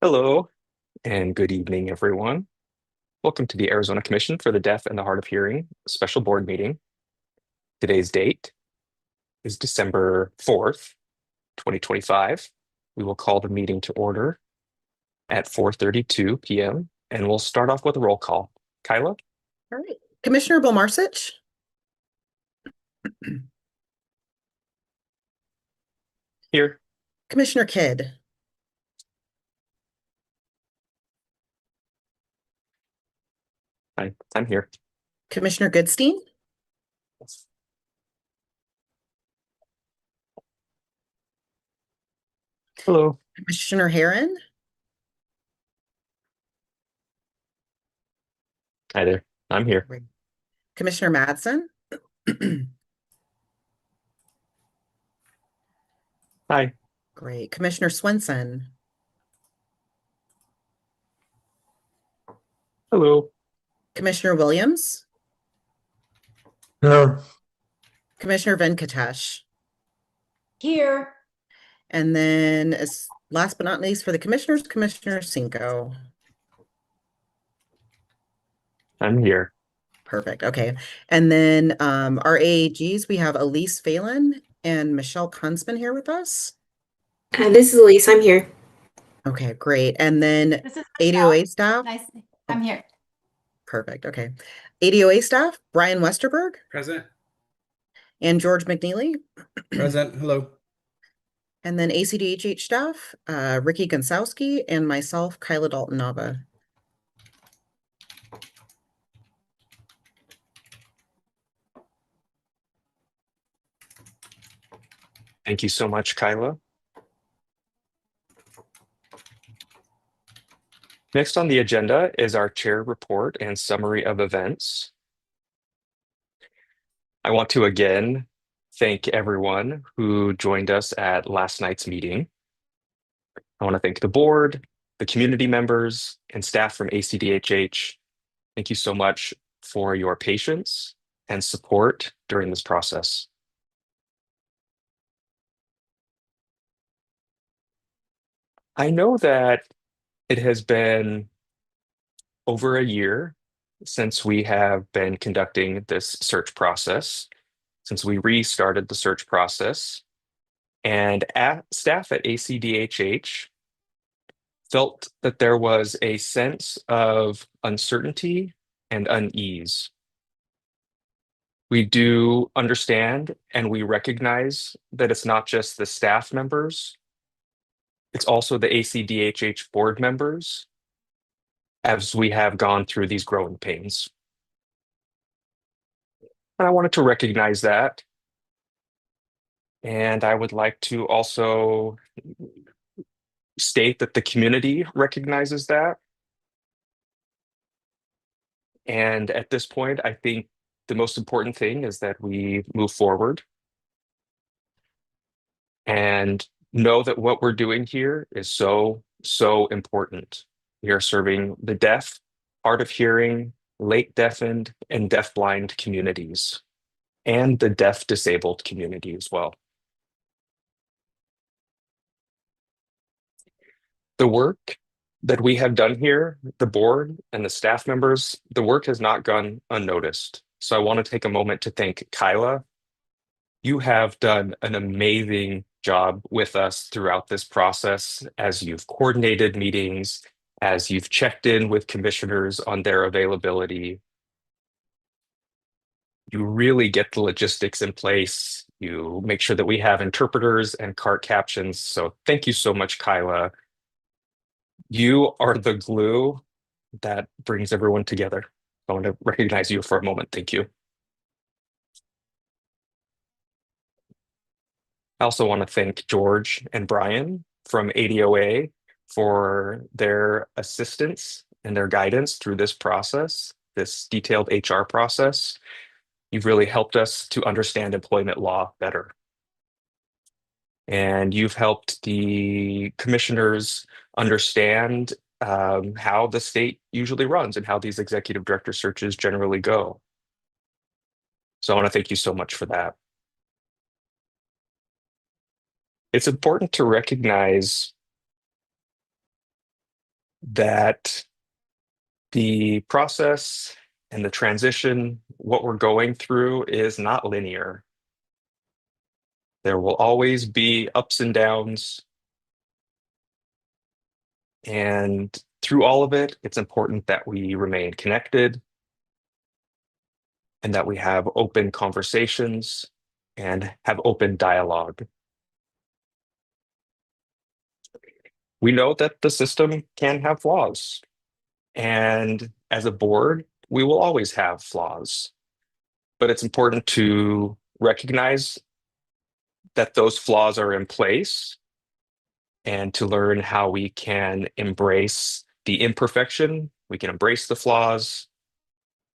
Hello and good evening, everyone. Welcome to the Arizona Commission for the Deaf and the Hard of Hearing special board meeting. Today's date is December 4th, 2025. We will call the meeting to order at 4:32 p.m. and we'll start off with a roll call. Kyla? All right. Commissioner Bomarsich? Here. Commissioner Kidd? I'm here. Commissioner Goodstein? Hello. Commissioner Herron? Hi there. I'm here. Great. Commissioner Madsen? Hi. Great. Commissioner Swenson? Hello. Commissioner Williams? Hello. Commissioner Venkatesh? Here. And then as last but not least for the commissioners, Commissioner Cinco. I'm here. Perfect. Okay. And then our AAGs, we have Elise Phelan and Michelle Kunzman here with us. This is Elise. I'm here. Okay, great. And then This is ADOA staff. Nice. I'm here. Perfect. Okay. ADOA staff, Brian Westerberg Present. and George McNeely. Present. Hello. And then ACDHH staff, Ricky Gonsowski and myself, Kyla Dalton Nava. Thank you so much, Kyla. Next on the agenda is our chair report and summary of events. I want to again thank everyone who joined us at last night's meeting. I want to thank the board, the community members, and staff from ACDHH. Thank you so much for your patience and support during this process. I know that it has been over a year since we have been conducting this search process, since we restarted the search process, and staff at ACDHH felt that there was a sense of uncertainty and unease. We do understand and we recognize that it's not just the staff members, it's also the ACDHH board members as we have gone through these growing pains. And I wanted to recognize that. And I would like to also state that the community recognizes that. And at this point, I think the most important thing is that we move forward and know that what we're doing here is so, so important. We are serving the deaf, hard of hearing, late deafened, and deafblind communities, and the deaf disabled community as well. The work that we have done here, the board and the staff members, the work has not gone unnoticed. So I want to take a moment to thank Kyla. You have done an amazing job with us throughout this process as you've coordinated meetings, as you've checked in with commissioners on their availability. You really get the logistics in place. You make sure that we have interpreters and cart captions. So thank you so much, Kyla. You are the glue that brings everyone together. I want to recognize you for a moment. Thank you. I also want to thank George and Brian from ADOA for their assistance and their guidance through this process, this detailed HR process. You've really helped us to understand employment law better. And you've helped the commissioners understand how the state usually runs and how these executive director searches generally go. So I want to thank you so much for that. It's important to recognize that the process and the transition, what we're going through, is not linear. There will always be ups and downs. And through all of it, it's important that we remain connected and that we have open conversations and have open dialogue. We know that the system can have flaws. And as a board, we will always have flaws. But it's important to recognize that those flaws are in place and to learn how we can embrace the imperfection, we can embrace the flaws,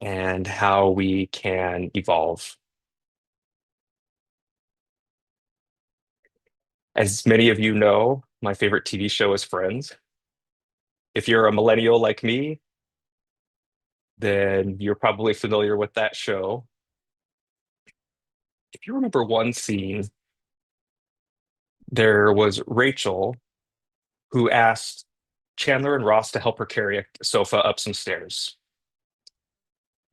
and how we can evolve. As many of you know, my favorite TV show is Friends. If you're a millennial like me, then you're probably familiar with that show. If you remember one scene, there was Rachel who asked Chandler and Ross to help her carry a sofa up some stairs.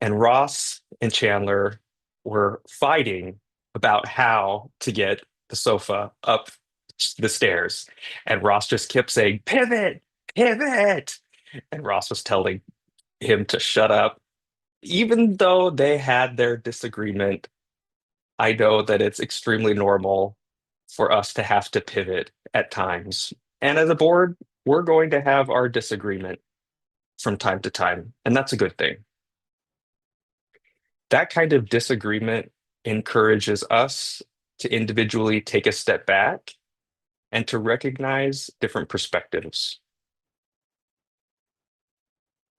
And Ross and Chandler were fighting about how to get the sofa up the stairs. And Ross just kept saying, pivot, pivot. And Ross was telling him to shut up. Even though they had their disagreement, I know that it's extremely normal for us to have to pivot at times. And as a board, we're going to have our disagreement from time to time, and that's a good thing. That kind of disagreement encourages us to individually take a step back and to recognize different perspectives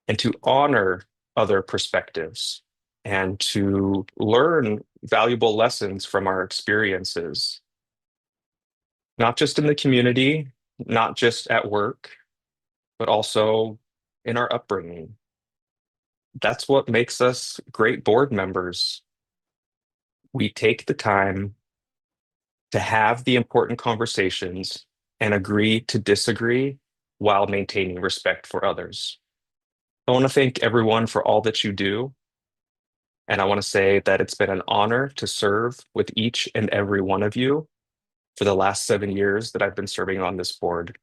and to honor other perspectives and to learn valuable lessons from our experiences, not just in the community, not just at work, but also in our upbringing. That's what makes us great board members. We take the time to have the important conversations and agree to disagree while maintaining respect for others. I want to thank everyone for all that you do. And I want to say that it's been an honor to serve with each and every one of you for the last 7 years that I've been serving on this board.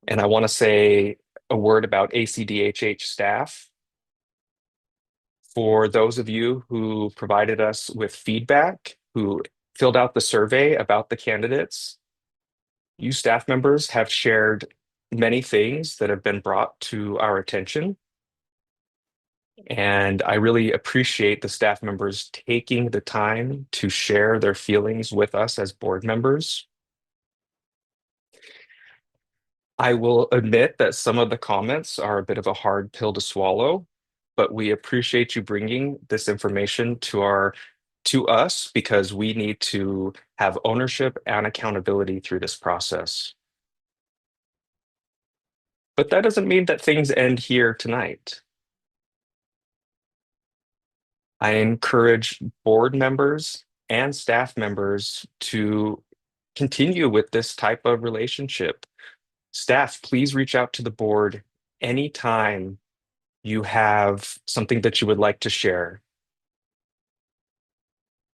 And I want to say a word about ACDHH staff. For those of you who provided us with feedback, who filled out the survey about the candidates, you staff members have shared many things that have been brought to our attention. And I really appreciate the staff members taking the time to share their feelings with us as board members. I will admit that some of the comments are a bit of a hard pill to swallow, but we appreciate you bringing this information to us because we need to have ownership and accountability through this process. But that doesn't mean that things end here tonight. I encourage board members and staff members to continue with this type of relationship. Staff, please reach out to the board anytime you have something that you would like to share.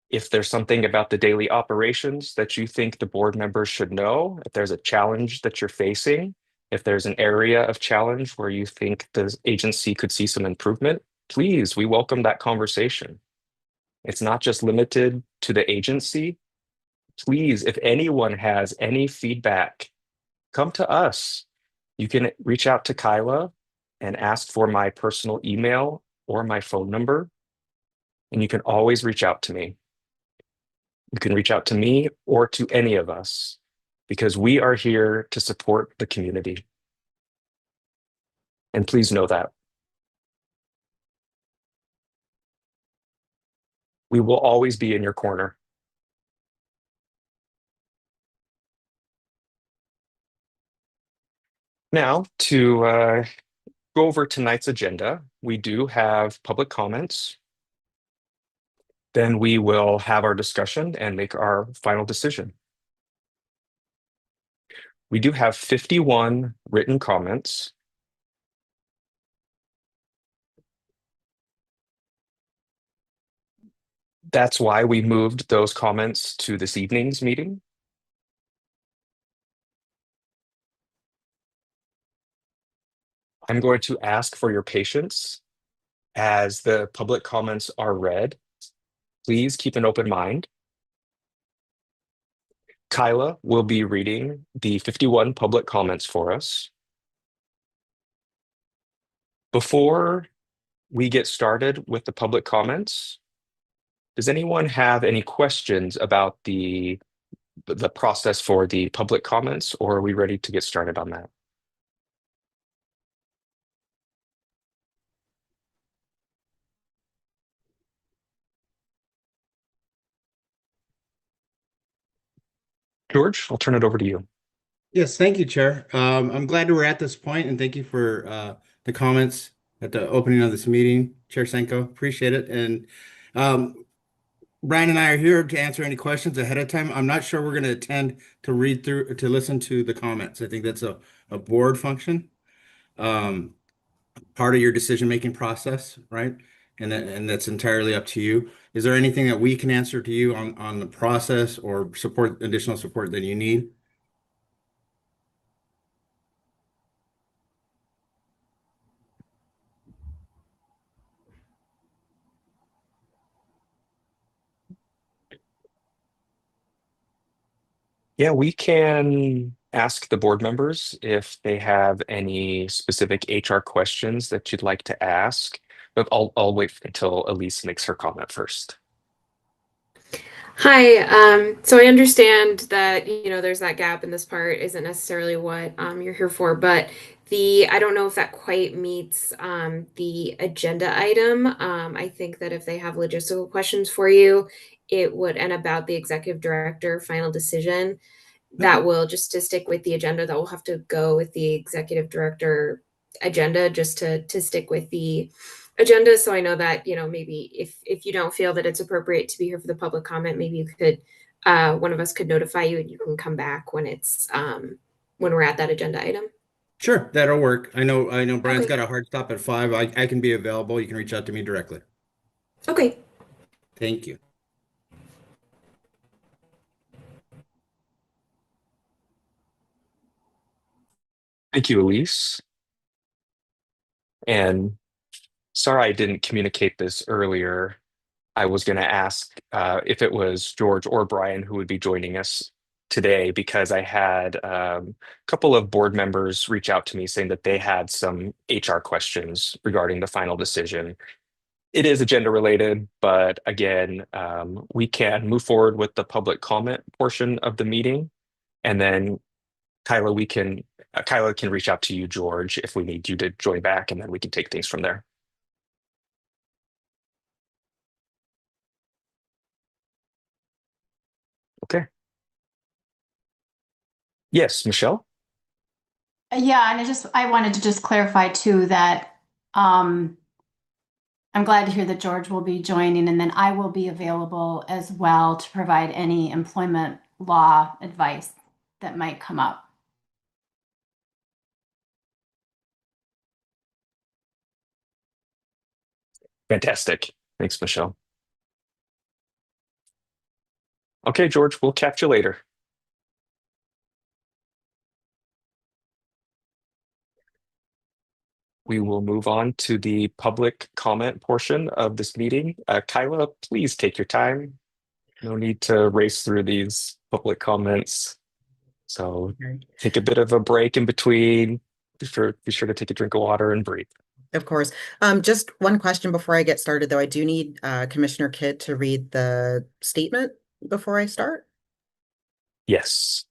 If there's something about the daily operations that you think the board members should know, if there's a challenge that you're facing, if there's an area of challenge where you think the agency could see some improvement, please, we welcome that conversation. It's not just limited to the agency. Please, if anyone has any feedback, come to us. You can reach out to Kyla and ask for my personal email or my phone number, and you can always reach out to me. You can reach out to me or to any of us because we are here to support the community. And please know that. We will always be in your corner. Now, to go over tonight's agenda, we do have public comments. Then we will have our discussion and make our final decision. We do have 51 written comments. That's why we moved those comments to this evening's meeting. I'm going to ask for your patience as the public comments are read. Please keep an open mind. Kyla will be reading the 51 public comments for us. Before we get started with the public comments, does anyone have any questions about the process for the public comments, or are we ready to get started on that? George, I'll turn it over to you. Yes, thank you, Chair. I'm glad we're at this point, and thank you for the comments at the opening of this meeting, Chair Senko. Appreciate it. And Brian and I are here to answer any questions ahead of time. I'm not sure we're going to attend to read through to listen to the comments. I think that's a board function, part of your decision-making process, right? And that's entirely up to you. Is there anything that we can answer to you on the process or additional support that you need? Yeah, we can ask the board members if they have any specific HR questions that you'd like to ask, but I'll wait until Elise makes her comment first. Hi. So I understand that, there's that gap in this part isn't necessarily what you're here for, but I don't know if that quite meets the agenda item. I think that if they have logistical questions for you, it would, and about the executive director final decision, that will, just to stick with the agenda, that will have to go with the executive director agenda, just to stick with the agenda. So I know that, maybe if you don't feel that it's appropriate to be here for the public comment, maybe you could, one of us could notify you and you can come back when it's when we're at that agenda item. Sure, that'll work. I know Brian's Okay. got a hard stop at 5. I can be available. You can reach out to me directly. Okay. Thank you. Thank you, Elise. And sorry I didn't communicate this earlier. I was going to ask if it was George or Brian who would be joining us today, because I had a couple of board members reach out to me saying that they had some HR questions regarding the final decision. It is agenda related, but again, we can move forward with the public comment portion of the meeting. And then Kyla can reach out to you, George, if we need you to join back, and then we can take things from there. Okay. Yes, Michelle? Yeah, and I wanted to just clarify too that I'm glad to hear that George will be joining, and then I will be available as well to provide any employment law advice that might come up. Fantastic. Thanks, Michelle. Okay, George, we'll catch you later. We will move on to the public comment portion of this meeting. Kyla, please take your time. No need to race through these public comments. So take a bit of a break in between. Be sure to take a drink of water and breathe. Of course. Just one question before I get started, though. I do need Commissioner Kidd to read the statement before I start. Yes.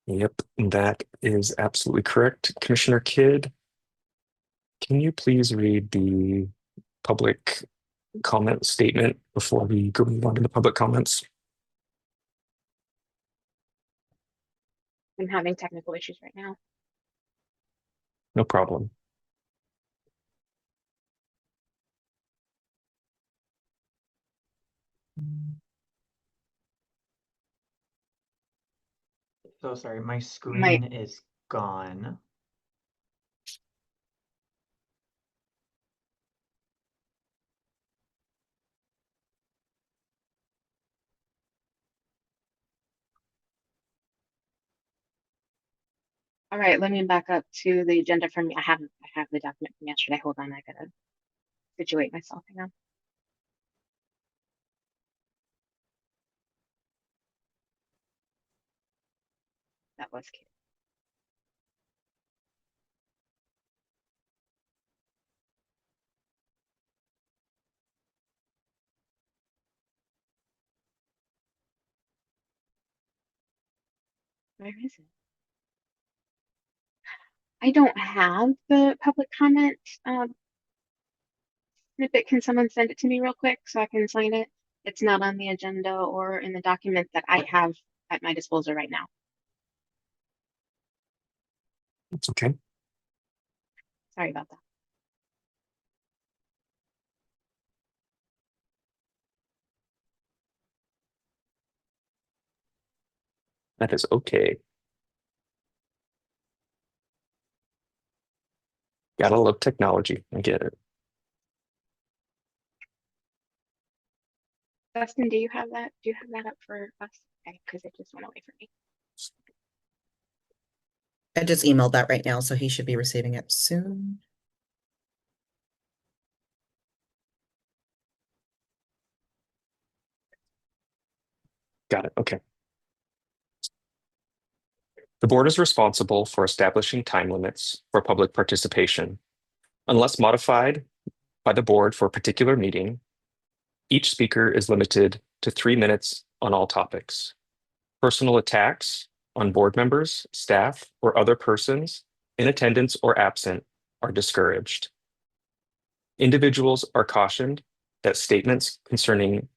Yep, that is absolutely correct. Commissioner Kidd, can you please read the public comment statement before we go move on to the public comments? I'm having technical issues right now. No problem. So sorry, my My screen is gone. all right, let me back up to the agenda from I have the document from yesterday. Hold on, I gotta situate myself. Hang on. That was cute. Where is it? I don't have the public comment snippet. Can someone send it to me real quick so I can sign it? It's not on the agenda or in the document that I have at my disposal right now. It's okay. Sorry about that. That is okay. Gotta love technology. I get it. Dustin, do you have that? Do you have that up for us? Okay, because it just went away from me. I just emailed that right now, so he should be receiving it soon. Got it. Okay. The board is responsible for establishing time limits for public participation. Unless modified by the board for a particular meeting, each speaker is limited to 3 minutes on all topics. Personal attacks on board members, staff, or other persons in attendance or absent are discouraged. Individuals are cautioned that statements concerning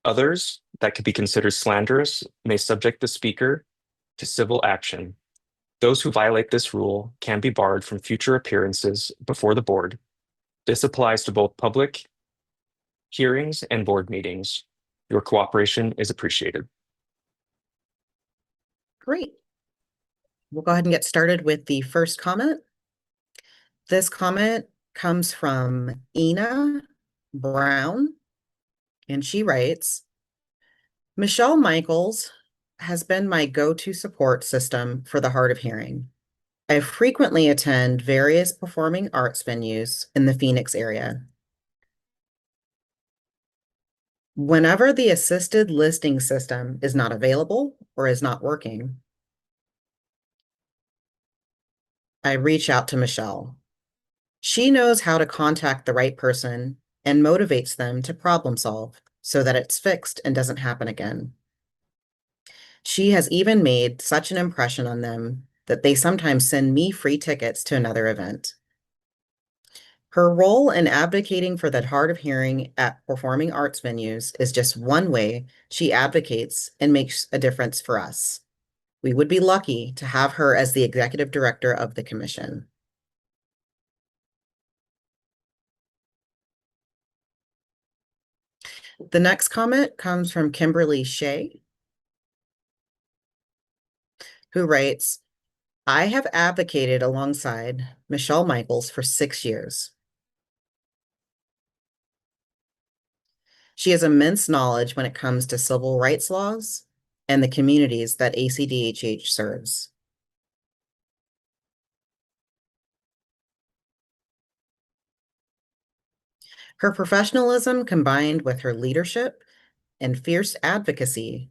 others that could be considered slanderous may subject the speaker to civil action. Those who violate this rule can be barred from future appearances before the board. This applies to both public hearings and board meetings. Your cooperation is appreciated. Great. We'll go ahead and get started with the first comment. This comment comes from Ina Brown, and she writes, Michelle Michaels has been my go-to support system for the hard of hearing. I frequently attend various performing arts venues in the Phoenix area. Whenever the assisted listing system is not available or is not working, I reach out to Michelle. She knows how to contact the right person and motivates them to problem solve so that it's fixed and doesn't happen again. She has even made such an impression on them that they sometimes send me free tickets to another event. Her role in advocating for the hard of hearing at performing arts venues is just one way she advocates and makes a difference for us. We would be lucky to have her as the executive director of the commission. The next comment comes from Kimberly Shea, who writes, I have advocated alongside Michelle Michaels for 6 years. She has immense knowledge when it comes to civil rights laws and the communities that ACDHH serves. Her professionalism combined with her leadership and fierce advocacy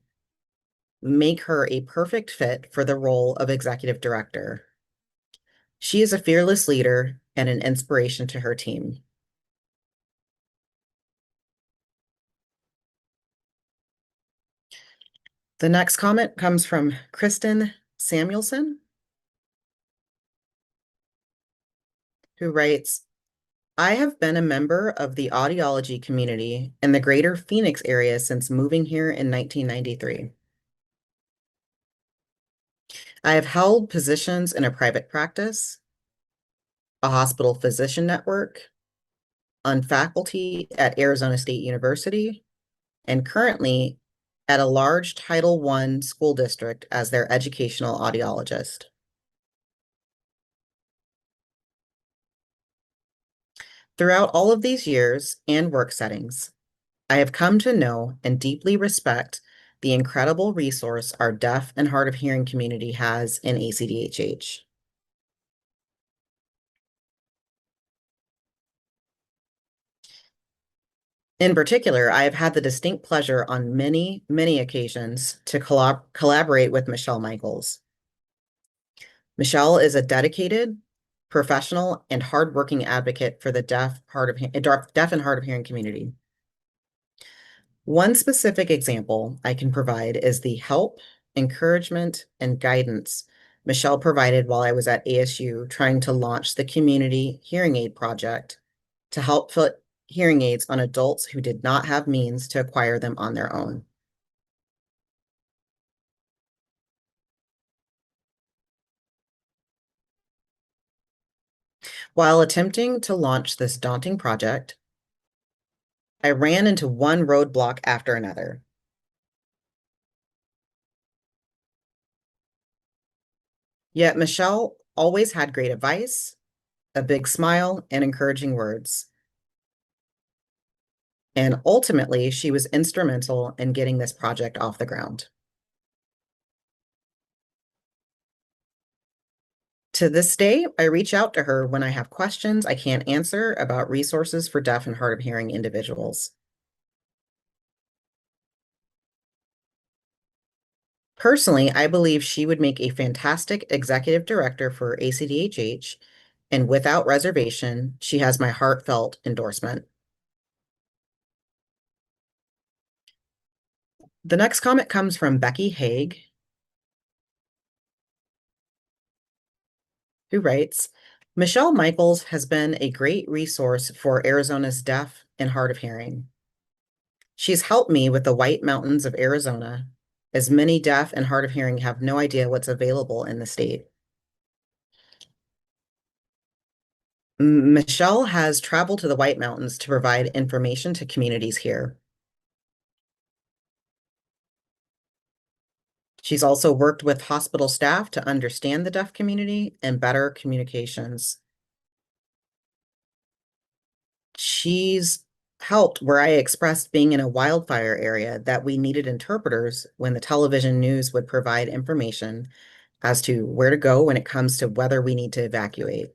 make her a perfect fit for the role of executive director. She is a fearless leader and an inspiration to her team. The next comment comes from Kristen Samuelson, who writes, I have been a member of the audiology community in the greater Phoenix area since moving here in 1993. I have held positions in a private practice, a hospital physician network, on faculty at Arizona State University, and currently at a large Title I school district as their educational audiologist. Throughout all of these years and work settings, I have come to know and deeply respect the incredible resource our deaf and hard of hearing community has in ACDHH. In particular, I have had the distinct pleasure on many, many occasions to collaborate with Michelle Michaels. Michelle is a dedicated, professional, and hardworking advocate for the deaf and hard of hearing community. One specific example I can provide is the help, encouragement, and guidance Michelle provided while I was at ASU trying to launch the Community Hearing Aid Project to help put hearing aids on adults who did not have means to acquire them on their own. While attempting to launch this daunting project, I ran into one roadblock after another. Yet Michelle always had great advice, a big smile, and encouraging words. And ultimately, she was instrumental in getting this project off the ground. To this day, I reach out to her when I have questions I can't answer about resources for deaf and hard of hearing individuals. Personally, I believe she would make a fantastic executive director for ACDHH, and without reservation, she has my heartfelt endorsement. The next comment comes from Becky Haig, who writes, Michelle Michaels has been a great resource for Arizona's deaf and hard of hearing. She's helped me with the White Mountains of Arizona, as many deaf and hard of hearing have no idea what's available in the state. Michelle has traveled to the White Mountains to provide information to communities here. She's also worked with hospital staff to understand the deaf community and better communications. She's helped where I expressed being in a wildfire area that we needed interpreters when the television news would provide information as to where to go when it comes to whether we need to evacuate.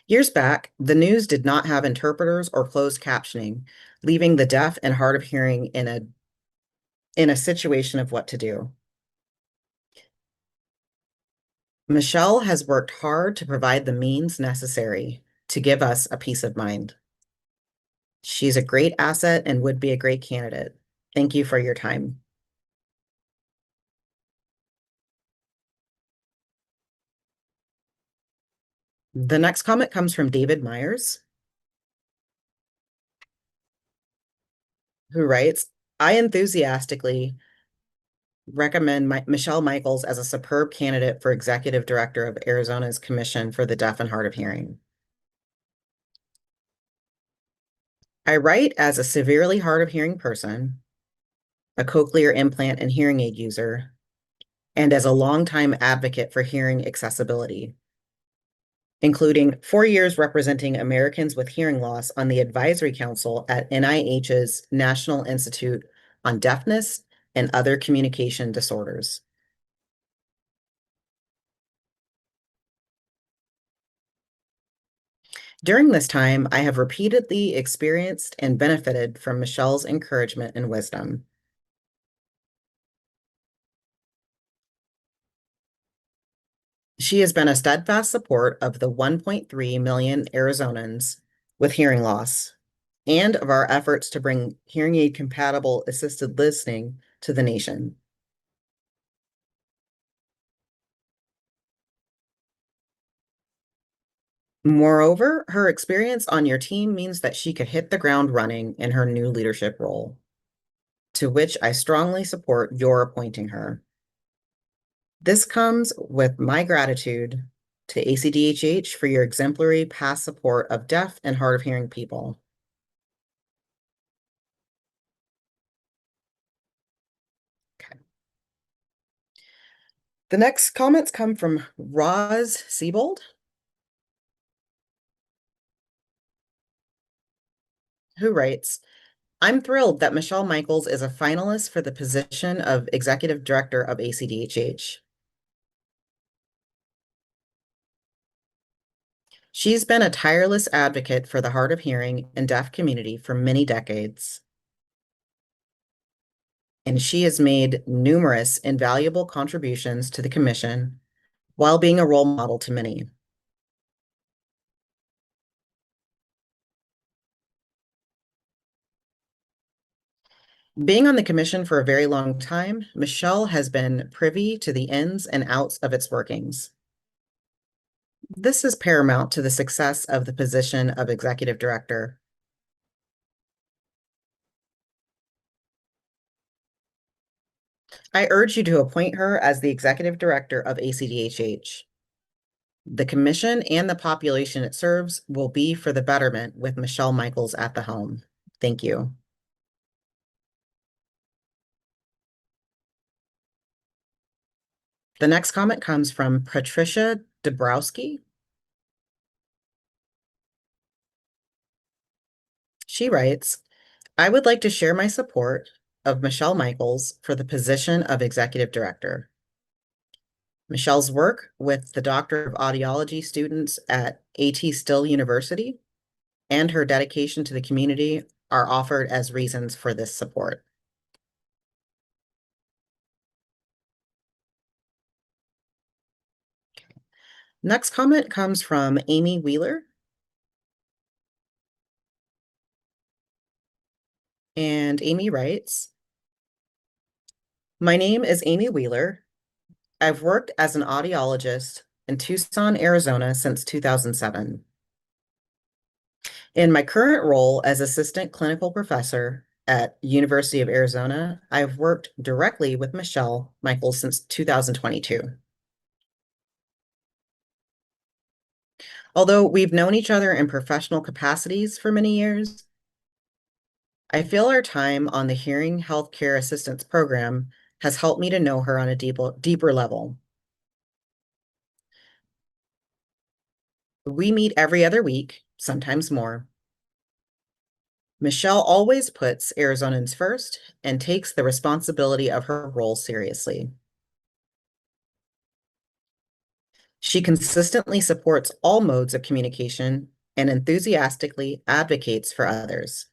Years back, the news did not have interpreters or closed captioning, leaving the deaf and hard of hearing in a situation of what to do. Michelle has worked hard to provide the means necessary to give us a peace of mind. She's a great asset and would be a great candidate. Thank you for your time. The next comment comes from David Myers, who writes, I enthusiastically recommend Michelle Michaels as a superb candidate for executive director of Arizona's Commission for the Deaf and Hard of Hearing. I write as a severely hard of hearing person, a cochlear implant and hearing aid user, and as a longtime advocate for hearing accessibility, including 4 years representing Americans with hearing loss on the advisory council at NIH's National Institute on Deafness and Other Communication Disorders. During this time, I have repeatedly experienced and benefited from Michelle's encouragement and wisdom. She has been a steadfast support of the 1.3 million Arizonans with hearing loss and of our efforts to bring hearing aid compatible assisted listening to the nation. Moreover, her experience on your team means that she could hit the ground running in her new leadership role, to which I strongly support your appointing her. This comes with my gratitude to ACDHH for your exemplary past support of deaf and hard of hearing people. The next comments come from Roz Siebold, who writes, I'm thrilled that Michelle Michaels is a finalist for the position of Executive Director of ACDHH. She's been a tireless advocate for the hard of hearing and deaf community for many decades. And she has made numerous invaluable contributions to the commission while being a role model to many. Being on the commission for a very long time, Michelle has been privy to the ins and outs of its workings. This is paramount to the success of the position of executive director. I urge you to appoint her as the executive director of ACDHH. The commission and the population it serves will be for the betterment with Michelle Michaels at the helm. Thank you. The next comment comes from Patricia Dabrowski. She writes, I would like to share my support of Michelle Michaels for the position of executive director. Michelle's work with the Doctor of Audiology students at A.T. Still University and her dedication to the community are offered as reasons for this support. Next comment comes from Amy Wheeler. And Amy writes, my name is Amy Wheeler. I've worked as an audiologist in Tucson, Arizona since 2007. In my current role as assistant clinical professor at University of Arizona, I've worked directly with Michelle Michaels since 2022. Although we've known each other in professional capacities for many years, I feel our time on the Hearing Healthcare Assistance Program has helped me to know her on a deeper level. We meet every other week, sometimes more. Michelle always puts Arizonans first and takes the responsibility of her role seriously. She consistently supports all modes of communication and enthusiastically advocates for others.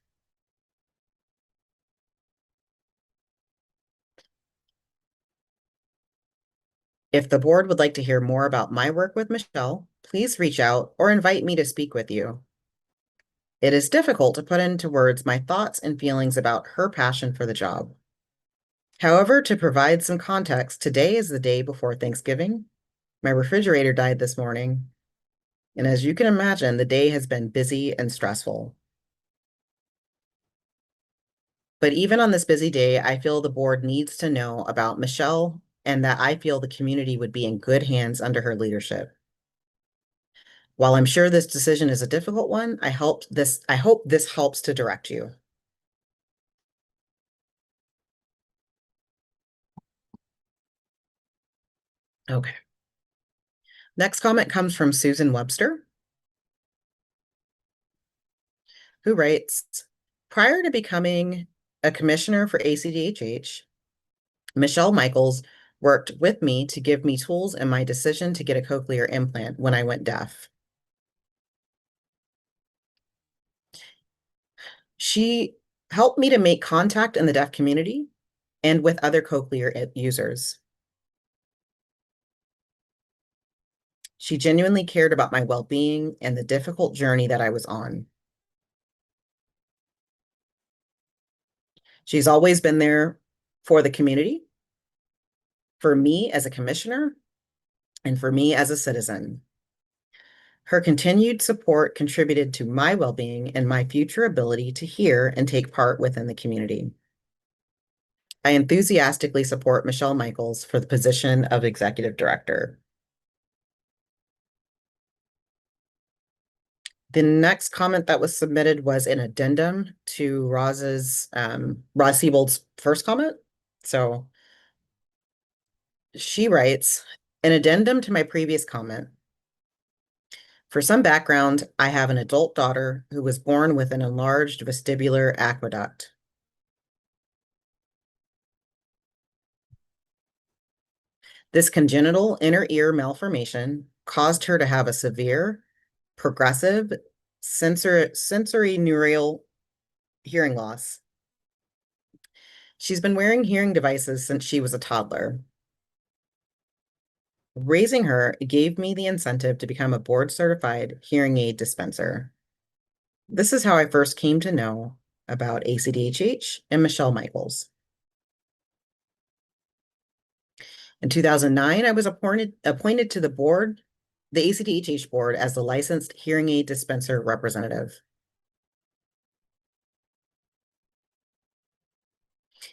If the board would like to hear more about my work with Michelle, please reach out or invite me to speak with you. It is difficult to put into words my thoughts and feelings about her passion for the job. However, to provide some context, today is the day before Thanksgiving. My refrigerator died this morning, and as you can imagine, the day has been busy and stressful. But even on this busy day, I feel the board needs to know about Michelle and that I feel the community would be in good hands under her leadership. While I'm sure this decision is a difficult one, I hope this helps to direct you. Okay. Next comment comes from Susan Webster, who writes, prior to becoming a commissioner for ACDHH, Michelle Michaels worked with me to give me tools in my decision to get a cochlear implant when I went deaf. She helped me to make contact in the deaf community and with other cochlear users. She genuinely cared about my well-being and the difficult journey that I was on. She's always been there for the community, for me as a commissioner, and for me as a citizen. Her continued support contributed to my well-being and my future ability to hear and take part within the community. I enthusiastically support Michelle Michaels for the position of executive director. The next comment that was submitted was an addendum to Roz Siebold's first comment. So She writes, an addendum to my previous comment. For some background, I have an adult daughter who was born with an enlarged vestibular aqueduct. This congenital inner ear malformation caused her to have a severe, progressive sensory neural hearing loss. She's been wearing hearing devices since she was a toddler. Raising her gave me the incentive to become a board-certified hearing aid dispenser. This is how I first came to know about ACDHH and Michelle Michaels. In 2009, I was appointed to the board, the ACDHH board, as the licensed hearing aid dispenser representative.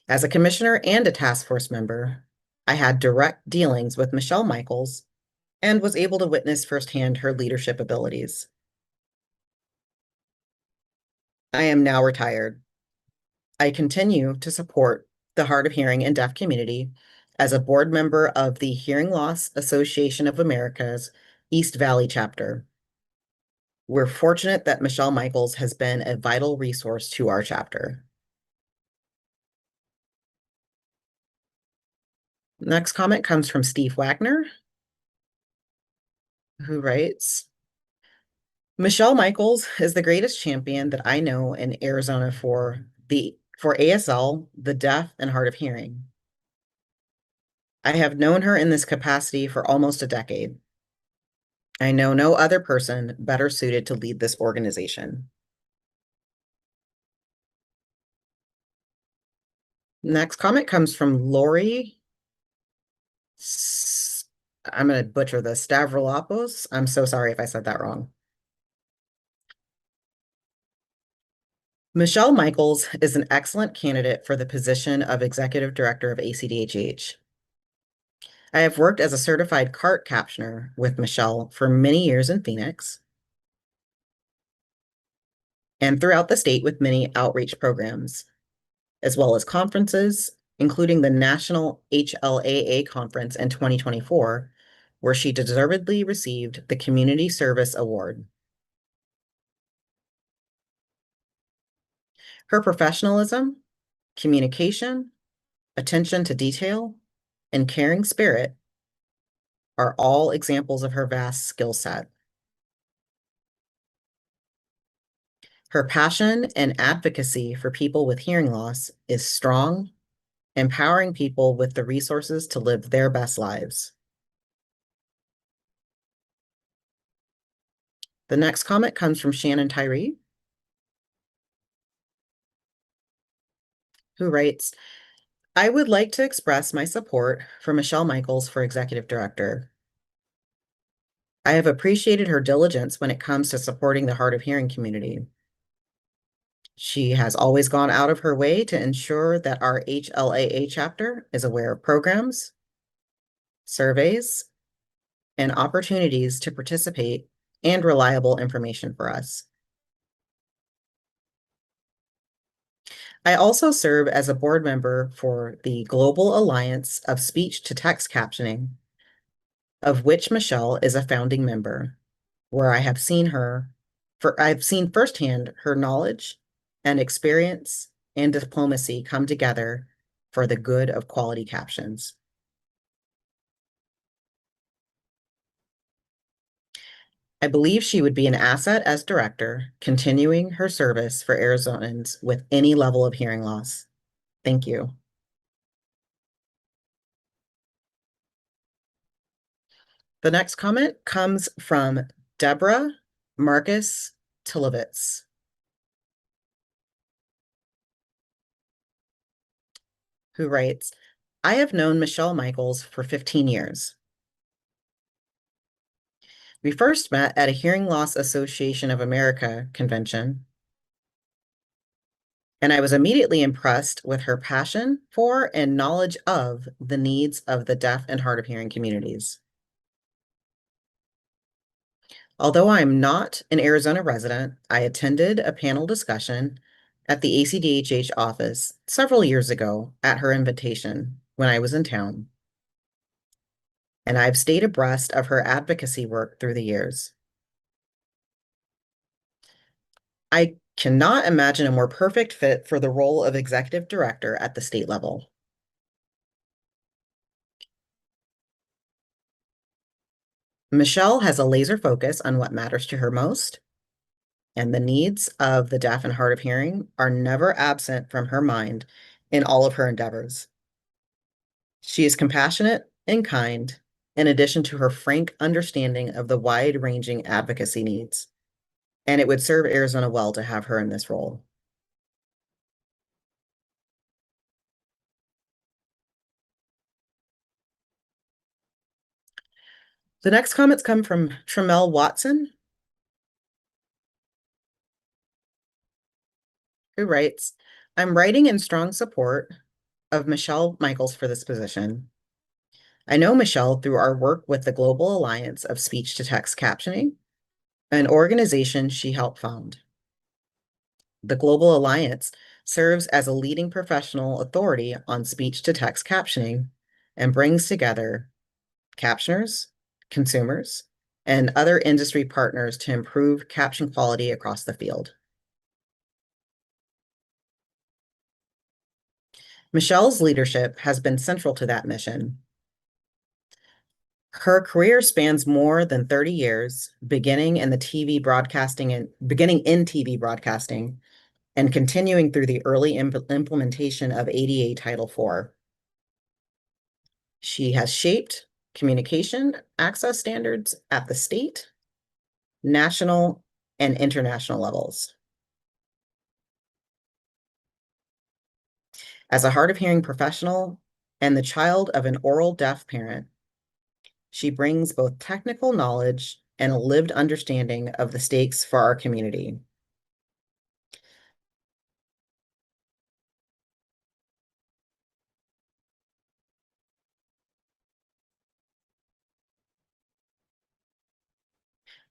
As a commissioner and a task force member, I had direct dealings with Michelle Michaels and was able to witness firsthand her leadership abilities. I am now retired. I continue to support the hard of hearing and deaf community as a board member of the Hearing Loss Association of America's East Valley chapter. We're fortunate that Michelle Michaels has been a vital resource to our chapter. Next comment comes from Steve Wagner, who writes, Michelle Michaels is the greatest champion that I know in Arizona for ASL, the deaf and hard of hearing. I have known her in this capacity for almost a decade. I know no other person better suited to lead this organization. Next comment comes from Lori. I'm going to butcher this. Stavropoulos. I'm so sorry if I said that wrong. Michelle Michaels is an excellent candidate for the position of Executive Director of ACDHH. I have worked as a certified CART captioner with Michelle for many years in Phoenix and throughout the state with many outreach programs, as well as conferences, including the National HLAA Conference in 2024, where she deservedly received the Community Service Award. Her professionalism, communication, attention to detail, and caring spirit are all examples of her vast skill set. Her passion and advocacy for people with hearing loss is strong, empowering people with the resources to live their best lives. The next comment comes from Shannon Tyree, who writes, I would like to express my support for Michelle Michaels for Executive Director. I have appreciated her diligence when it comes to supporting the hard of hearing community. She has always gone out of her way to ensure that our HLAA chapter is aware of programs, surveys, and opportunities to participate and reliable information for us. I also serve as a board member for the Global Alliance of Speech to Text Captioning, of which Michelle is a founding member, where I've seen firsthand her knowledge and experience and diplomacy come together for the good of quality captions. I believe she would be an asset as director, continuing her service for Arizonans with any level of hearing loss. Thank you. The next comment comes from Deborah Marcus Tilovitz, who writes, I have known Michelle Michaels for 15 years. We first met at a Hearing Loss Association of America convention, and I was immediately impressed with her passion for and knowledge of the needs of the deaf and hard of hearing communities. Although I am not an Arizona resident, I attended a panel discussion at the ACDHH office several years ago at her invitation when I was in town. and I've stayed abreast of her advocacy work through the years. I cannot imagine a more perfect fit for the role of executive director at the state level. Michelle has a laser focus on what matters to her most, and the needs of the deaf and hard of hearing are never absent from her mind in all of her endeavors. She is compassionate and kind, in addition to her frank understanding of the wide-ranging advocacy needs, and it would serve Arizona well to have her in this role. The next comments come from Tramel Watson, who writes, I'm writing in strong support of Michelle Michaels for this position. I know Michelle through our work with the Global Alliance of Speech to Text Captioning, an organization she helped found. The Global Alliance serves as a leading professional authority on speech to text captioning and brings together captioners, consumers, and other industry partners to improve caption quality across the field. Michelle's leadership has been central to that mission. Her career spans more than 30 years, beginning in TV broadcasting and continuing through the early implementation of ADA Title IV. She has shaped communication access standards at the state, national, and international levels. As a hard of hearing professional and the child of an oral deaf parent, she brings both technical knowledge and a lived understanding of the stakes for our community.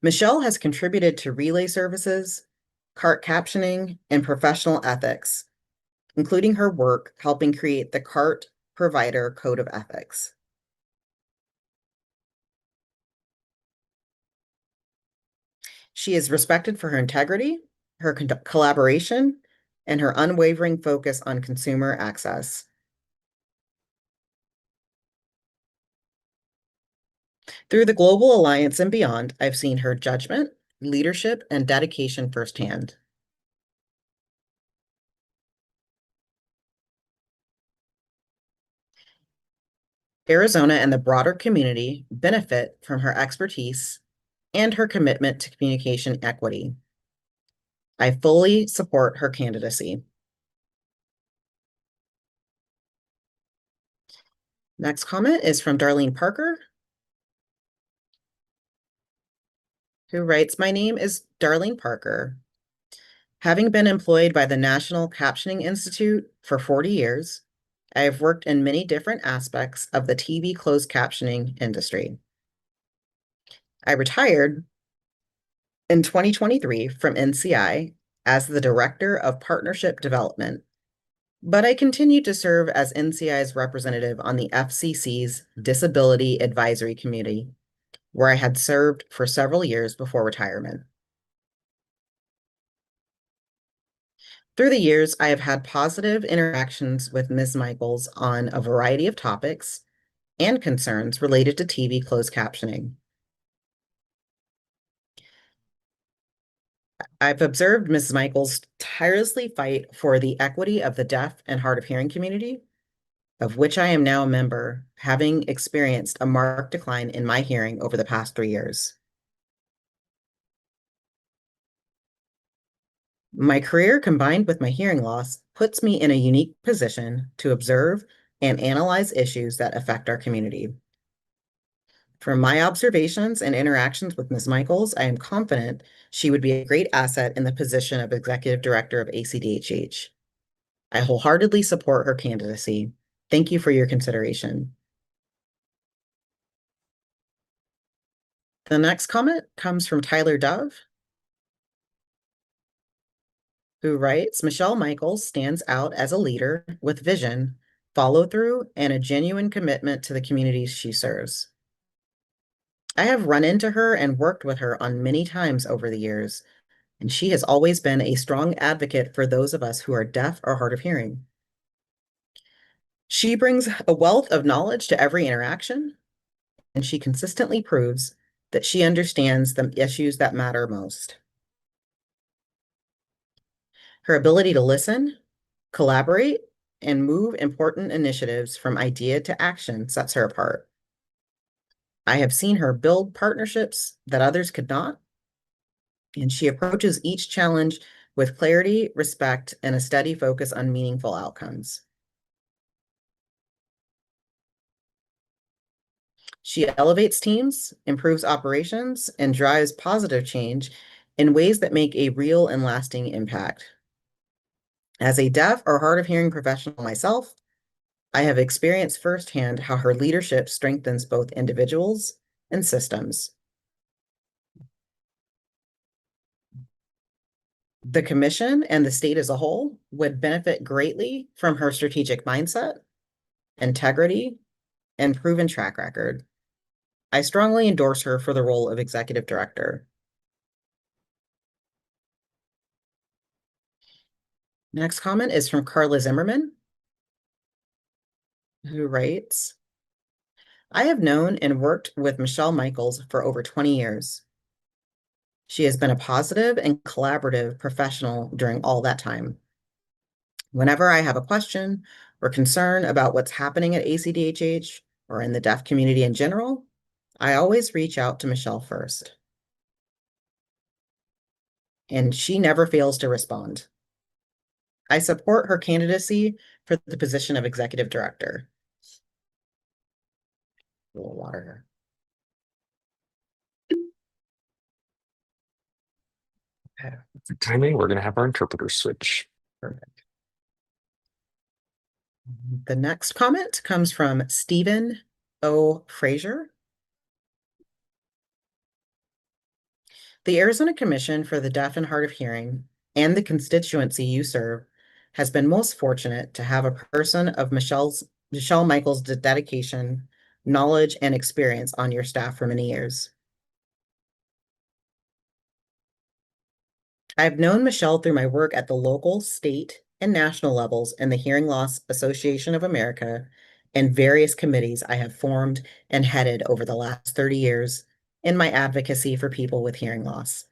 Michelle has contributed to relay services, CART captioning, and professional ethics, including her work helping create the CART Provider Code of Ethics. She is respected for her integrity, her collaboration, and her unwavering focus on consumer access. Through the Global Alliance and beyond, I've seen her judgment, leadership, and dedication firsthand. Arizona and the broader community benefit from her expertise and her commitment to communication equity. I fully support her candidacy. Next comment is from Darlene Parker, who writes, my name is Darlene Parker. Having been employed by the National Captioning Institute for 40 years, I have worked in many different aspects of the TV closed captioning industry. I retired in 2023 from NCI as the Director of Partnership Development, but I continued to serve as NCI's representative on the FCC's Disability Advisory Committee, where I had served for several years before retirement. Through the years, I have had positive interactions with Ms. Michaels on a variety of topics and concerns related to TV closed captioning. I've observed Ms. Michaels tirelessly fight for the equity of the deaf and hard of hearing community, of which I am now a member, having experienced a marked decline in my hearing over the past 3 years. My career combined with my hearing loss puts me in a unique position to observe and analyze issues that affect our community. From my observations and interactions with Ms. Michaels, I am confident she would be a great asset in the position of Executive Director of ACDHH. I wholeheartedly support her candidacy. Thank you for your consideration. The next comment comes from Tyler Dove, who writes, Michelle Michaels stands out as a leader with vision, follow through, and a genuine commitment to the communities she serves. I have run into her and worked with her on many times over the years, and she has always been a strong advocate for those of us who are deaf or hard of hearing. She brings a wealth of knowledge to every interaction, and she consistently proves that she understands the issues that matter most. Her ability to listen, collaborate, and move important initiatives from idea to action sets her apart. I have seen her build partnerships that others could not, and she approaches each challenge with clarity, respect, and a steady focus on meaningful outcomes. She elevates teams, improves operations, and drives positive change in ways that make a real and lasting impact. As a deaf or hard of hearing professional myself, I have experienced firsthand how her leadership strengthens both individuals and systems. The commission and the state as a whole would benefit greatly from her strategic mindset, integrity, and proven track record. I strongly endorse her for the role of executive director. Next comment is from Carla Zimmerman, who writes, I have known and worked with Michelle Michaels for over 20 years. She has been a positive and collaborative professional during all that time. Whenever I have a question or concern about what's happening at ACDHH or in the deaf community in general, I always reach out to Michelle first. And she never fails to respond. I support her candidacy for the position of executive director. A little water here. Okay, For timing, we're going to have our interpreter switch. perfect. The next comment comes from Stephen O. Frazier. The Arizona Commission for the Deaf and Hard of Hearing and the constituency you serve has been most fortunate to have a person of Michelle Michaels' dedication, knowledge, and experience on your staff for many years. I've known Michelle through my work at the local, state, and national levels in the Hearing Loss Association of America and various committees I have formed and headed over the last 30 years in my advocacy for people with hearing loss.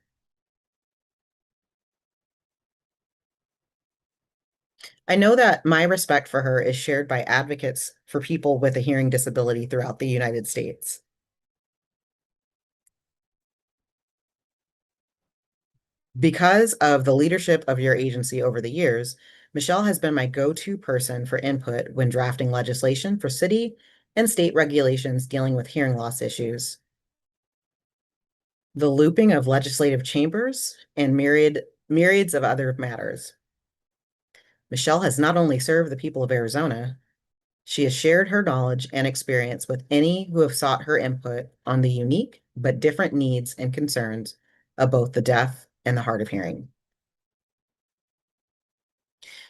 I know that my respect for her is shared by advocates for people with a hearing disability throughout the United States. Because of the leadership of your agency over the years, Michelle has been my go-to person for input when drafting legislation for city and state regulations dealing with hearing loss issues. The looping of legislative chambers and myriads of other matters. Michelle has not only served the people of Arizona, she has shared her knowledge and experience with any who have sought her input on the unique but different needs and concerns of both the deaf and the hard of hearing.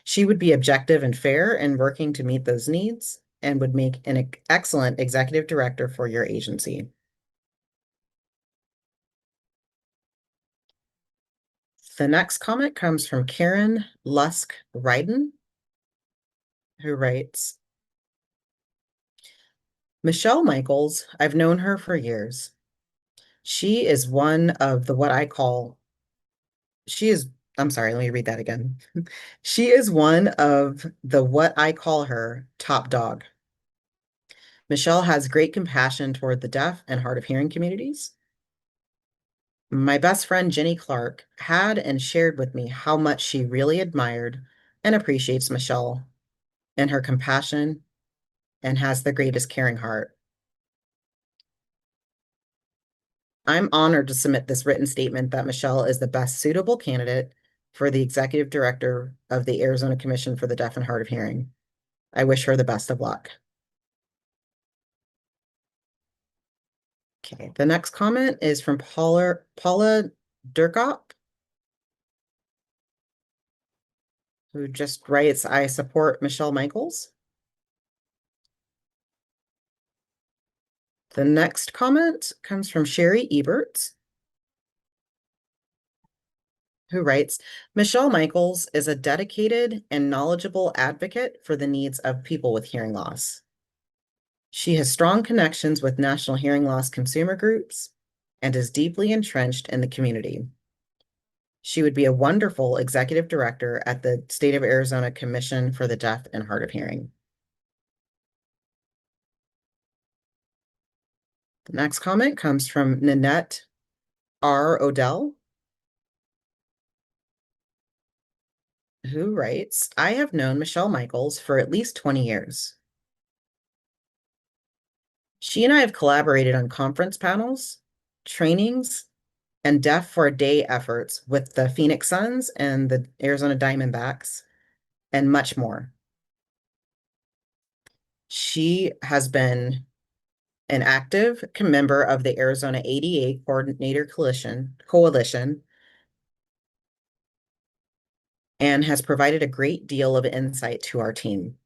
She would be objective and fair in working to meet those needs and would make an excellent executive director for your agency. The next comment comes from Karen Lusk Ryden, who writes, Michelle Michaels, I've known her for years. She is one of the I'm sorry, let me read that again. She is one of the what I call her top dog. Michelle has great compassion toward the deaf and hard of hearing communities. My best friend Jenny Clark had and shared with me how much she really admired and appreciates Michelle and her compassion and has the greatest caring heart. I'm honored to submit this written statement that Michelle is the best suitable candidate for the executive director of the Arizona Commission for the Deaf and Hard of Hearing. I wish her the best of luck. Okay, the next comment is from Paula Durkop, who just writes, I support Michelle Michaels. The next comment comes from Sherry Ebert, who writes, Michelle Michaels is a dedicated and knowledgeable advocate for the needs of people with hearing loss. She has strong connections with national hearing loss consumer groups and is deeply entrenched in the community. She would be a wonderful executive director at the State of Arizona Commission for the Deaf and Hard of Hearing. The next comment comes from Nanette R. Odell, who writes, I have known Michelle Michaels for at least 20 years. She and I have collaborated on conference panels, trainings, and Deaf for a Day efforts with the Phoenix Suns and the Arizona Diamondbacks, and much more. She has been an active member of the Arizona ADA Coordinator Coalition and has provided a great deal of insight to our team.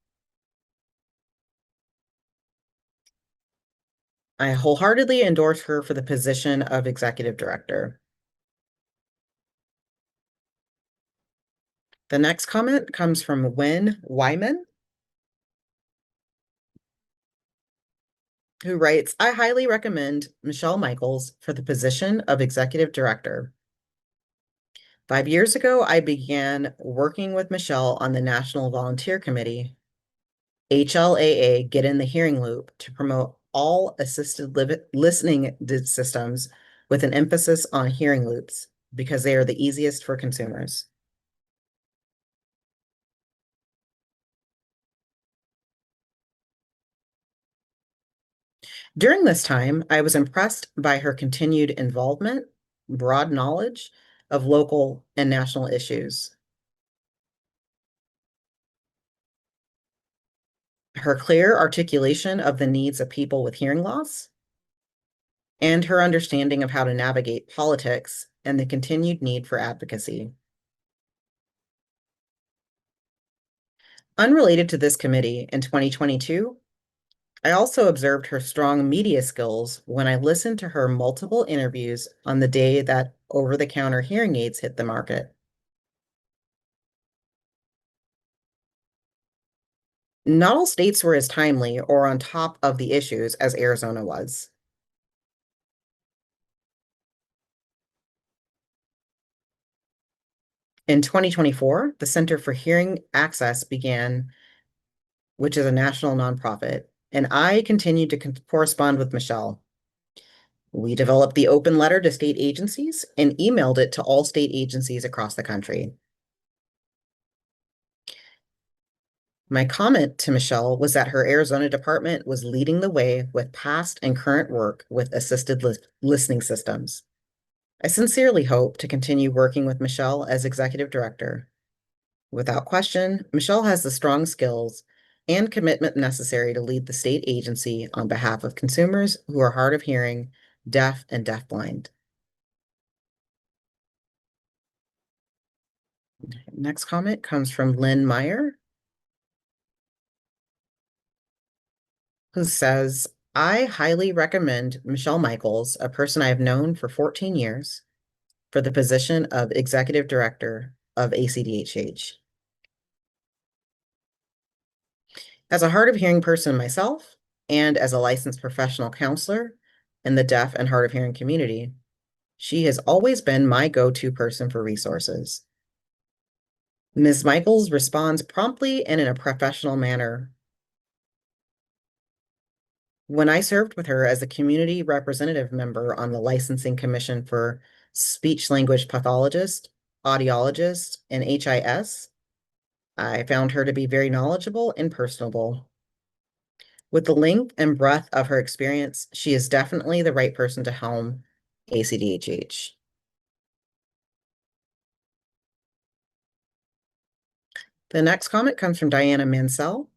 I wholeheartedly endorse her for the position of executive director. The next comment comes from Wynn Wyman, who writes, I highly recommend Michelle Michaels for the position of executive director. 5 years ago, I began working with Michelle on the National Volunteer Committee, HLAA Get in the Hearing Loop, to promote all assisted listening systems with an emphasis on hearing loops because they are the easiest for consumers. During this time, I was impressed by her continued involvement, broad knowledge of local and national issues, her clear articulation of the needs of people with hearing loss, and her understanding of how to navigate politics and the continued need for advocacy. Unrelated to this committee, in 2022, I also observed her strong media skills when I listened to her multiple interviews on the day that over-the-counter hearing aids hit the market. Not all states were as timely or on top of the issues as Arizona was. In 2024, the Center for Hearing Access began, which is a national nonprofit, and I continued to correspond with Michelle. We developed the open letter to state agencies and emailed it to all state agencies across the country. My comment to Michelle was that her Arizona department was leading the way with past and current work with assisted listening systems. I sincerely hope to continue working with Michelle as executive director. Without question, Michelle has the strong skills and commitment necessary to lead the state agency on behalf of consumers who are hard of hearing, deaf, and deafblind. Next comment comes from Lynn Meyer, who says, I highly recommend Michelle Michaels, a person I have known for 14 years, for the position of executive director of ACDHH. As a hard of hearing person myself, and as a licensed professional counselor in the deaf and hard of hearing community, she has always been my go-to person for resources. Ms. Michaels responds promptly and in a professional manner. When I served with her as a community representative member on the licensing commission for speech language pathologist, audiologist, and HIS, I found her to be very knowledgeable and personable. With the length and breadth of her experience, she is definitely the right person to helm ACDHH. The next comment comes from Diana Mansell,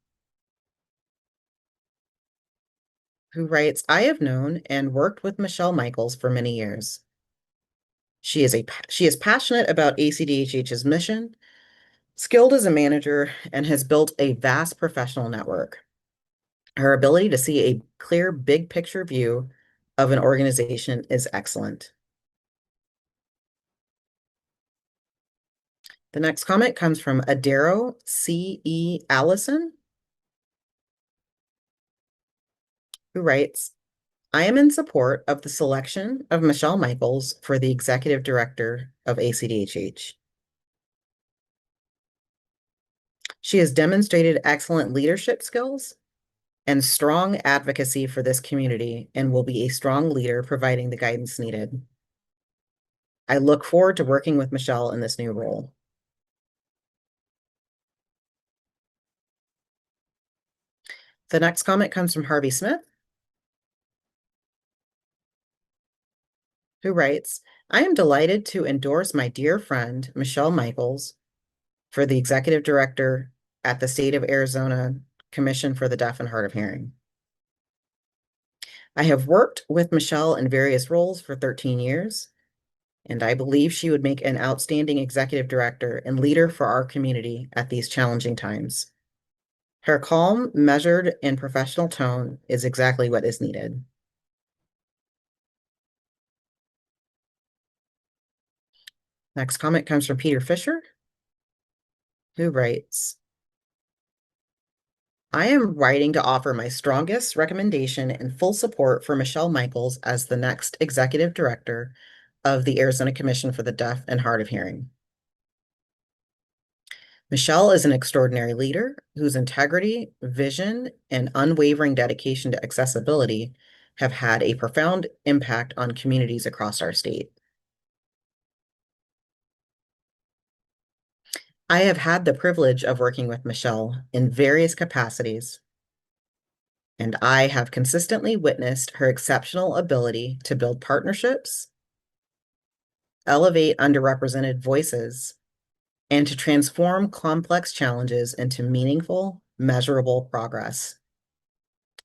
who writes, I have known and worked with Michelle Michaels for many years. She is passionate about ACDHH's mission, skilled as a manager, and has built a vast professional network. Her ability to see a clear, big picture view of an organization is excellent. The next comment comes from Adero C.E. Allison, who writes, I am in support of the selection of Michelle Michaels for the executive director of ACDHH. She has demonstrated excellent leadership skills and strong advocacy for this community and will be a strong leader providing the guidance needed. I look forward to working with Michelle in this new role. The next comment comes from Harvey Smith, who writes, I am delighted to endorse my dear friend, Michelle Michaels, for the executive director at the State of Arizona Commission for the Deaf and Hard of Hearing. I have worked with Michelle in various roles for 13 years, and I believe she would make an outstanding executive director and leader for our community at these challenging times. Her calm, measured, and professional tone is exactly what is needed. Next comment comes from Peter Fisher, who writes, I am writing to offer my strongest recommendation and full support for Michelle Michaels as the next executive director of the Arizona Commission for the Deaf and Hard of Hearing. Michelle is an extraordinary leader whose integrity, vision, and unwavering dedication to accessibility have had a profound impact on communities across our state. I have had the privilege of working with Michelle in various capacities, and I have consistently witnessed her exceptional ability to build partnerships, elevate underrepresented voices, and to transform complex challenges into meaningful, measurable progress.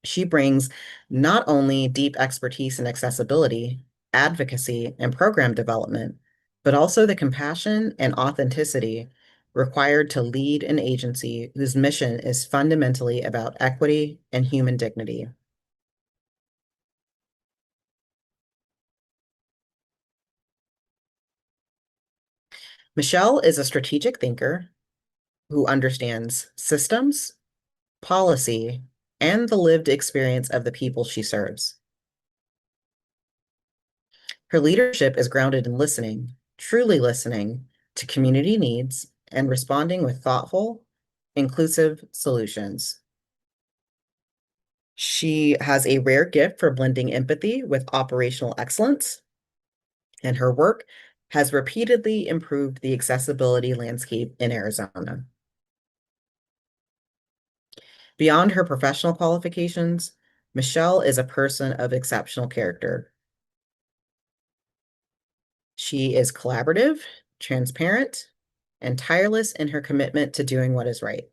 She brings not only deep expertise in accessibility, advocacy, and program development, but also the compassion and authenticity required to lead an agency whose mission is fundamentally about equity and human dignity. Michelle is a strategic thinker who understands systems, policy, and the lived experience of the people she serves. Her leadership is grounded in listening, truly listening to community needs and responding with thoughtful, inclusive solutions. She has a rare gift for blending empathy with operational excellence, and her work has repeatedly improved the accessibility landscape in Arizona. Beyond her professional qualifications, Michelle is a person of exceptional character. She is collaborative, transparent, and tireless in her commitment to doing what is right.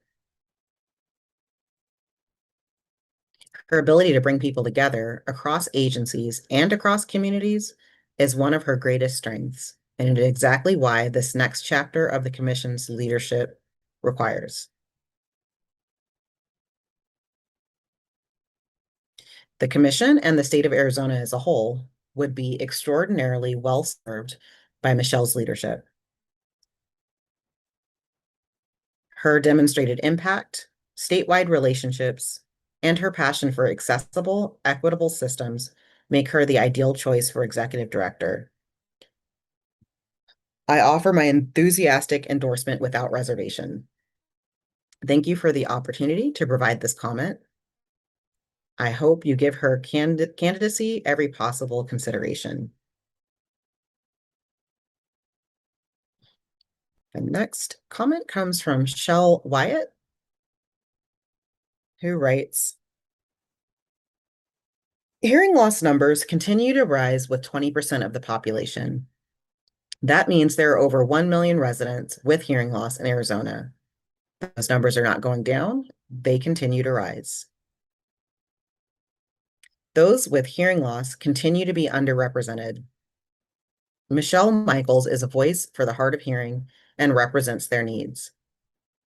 Her ability to bring people together across agencies and across communities is one of her greatest strengths, and it is exactly why this next chapter of the Commission's leadership requires. The Commission and the state of Arizona as a whole would be extraordinarily well served by Michelle's leadership. Her demonstrated impact, statewide relationships, and her passion for accessible, equitable systems make her the ideal choice for executive director. I offer my enthusiastic endorsement without reservation. Thank you for the opportunity to provide this comment. I hope you give her candidacy every possible consideration. The next comment comes from Shell Wyatt, who writes, hearing loss numbers continue to rise with 20% of the population. That means there are over 1 million residents with hearing loss in Arizona. Those numbers are not going down, they continue to rise. Those with hearing loss continue to be underrepresented. Michelle Michaels is a voice for the hard of hearing and represents their needs.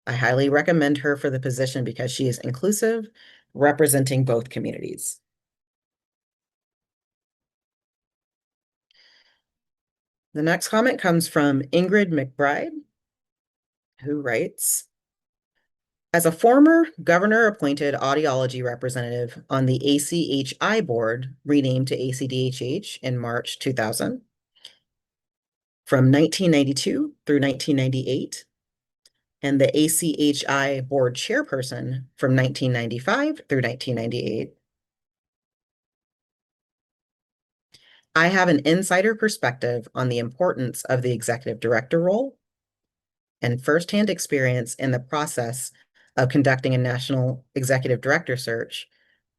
I highly recommend her for the position because she is inclusive, representing both communities. The next comment comes from Ingrid McBride, who writes, as a former governor-appointed audiology representative on the ACHI board, renamed to ACDHH in March 2000, from 1992 through 1998, and the ACHI board chairperson from 1995 through 1998, I have an insider perspective on the importance of the executive director role and firsthand experience in the process of conducting a national executive director search,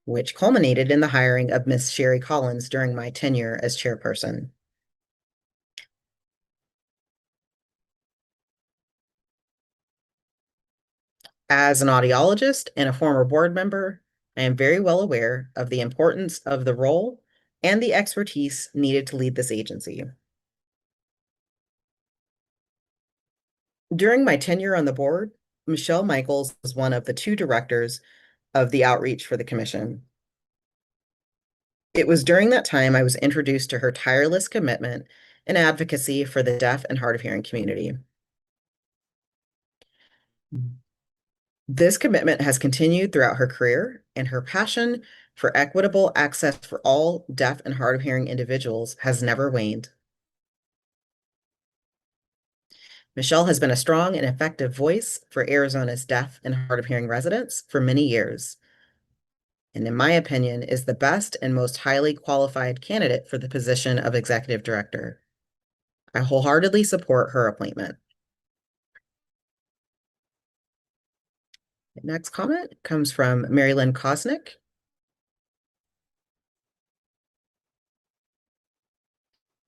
which culminated in the hiring of Ms. Sherry Collins during my tenure as chairperson. As an audiologist and a former board member, I am very well aware of the importance of the role and the expertise needed to lead this agency. During my tenure on the board, Michelle Michaels was one of the 2 directors of the outreach for the commission. It was during that time I was introduced to her tireless commitment and advocacy for the deaf and hard of hearing community. This commitment has continued throughout her career, and her passion for equitable access for all deaf and hard of hearing individuals has never waned. Michelle has been a strong and effective voice for Arizona's deaf and hard of hearing residents for many years, and in my opinion, is the best and most highly qualified candidate for the position of executive director. I wholeheartedly support her appointment. The next comment comes from Mary Lynn Kosnick,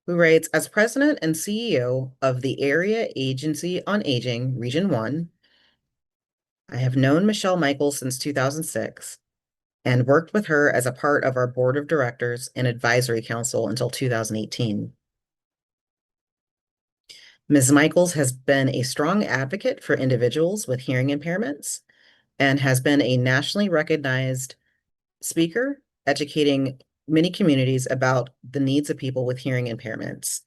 who writes, as president and CEO of the Area Agency on Aging, Region 1, I have known Michelle Michaels since 2006 and worked with her as a part of our board of directors and advisory council until 2018. Ms. Michaels has been a strong advocate for individuals with hearing impairments and has been a nationally recognized speaker, educating many communities about the needs of people with hearing impairments.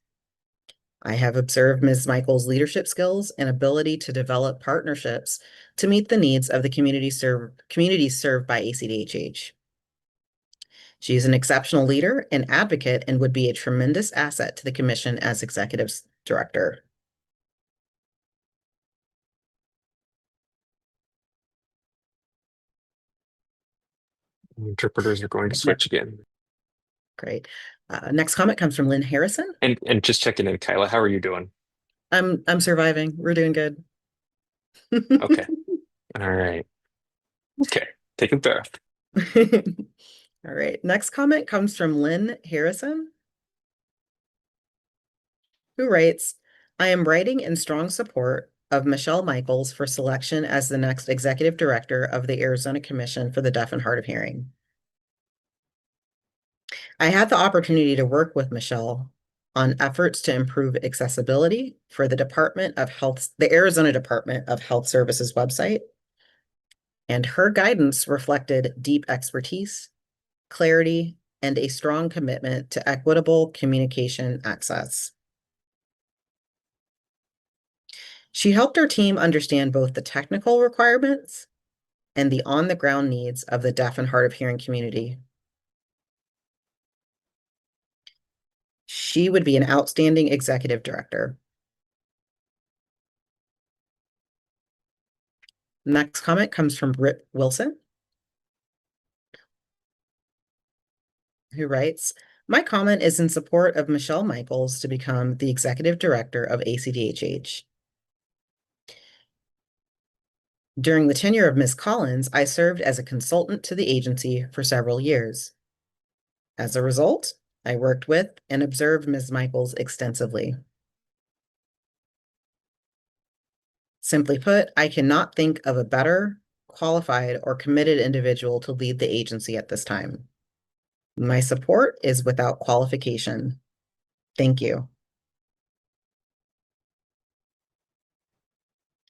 I have observed Ms. Michaels' leadership skills and ability to develop partnerships to meet the needs of the communities served by ACDHH. She is an exceptional leader and advocate and would be a tremendous asset to the commission as executive director. Interpreters are going to switch again. Great. Next comment comes from Lynn Harrison. And just checking in, Kyla, how are you doing? I'm surviving. We're doing good. Okay. All right. Okay. Take a breath. All right. Next comment comes from Lynn Harrison, who writes, I am writing in strong support of Michelle Michaels for selection as the next executive director of the Arizona Commission for the Deaf and Hard of Hearing. I had the opportunity to work with Michelle on efforts to improve accessibility for the Arizona Department of Health Services website, and her guidance reflected deep expertise, clarity, and a strong commitment to equitable communication access. She helped our team understand both the technical requirements and the on-the-ground needs of the deaf and hard of hearing community. She would be an outstanding executive director. Next comment comes from Britt Wilson, who writes, my comment is in support of Michelle Michaels to become the executive director of ACDHH. During the tenure of Ms. Collins, I served as a consultant to the agency for several years. As a result, I worked with and observed Ms. Michaels extensively. Simply put, I cannot think of a better, qualified, or committed individual to lead the agency at this time. My support is without qualification. Thank you. All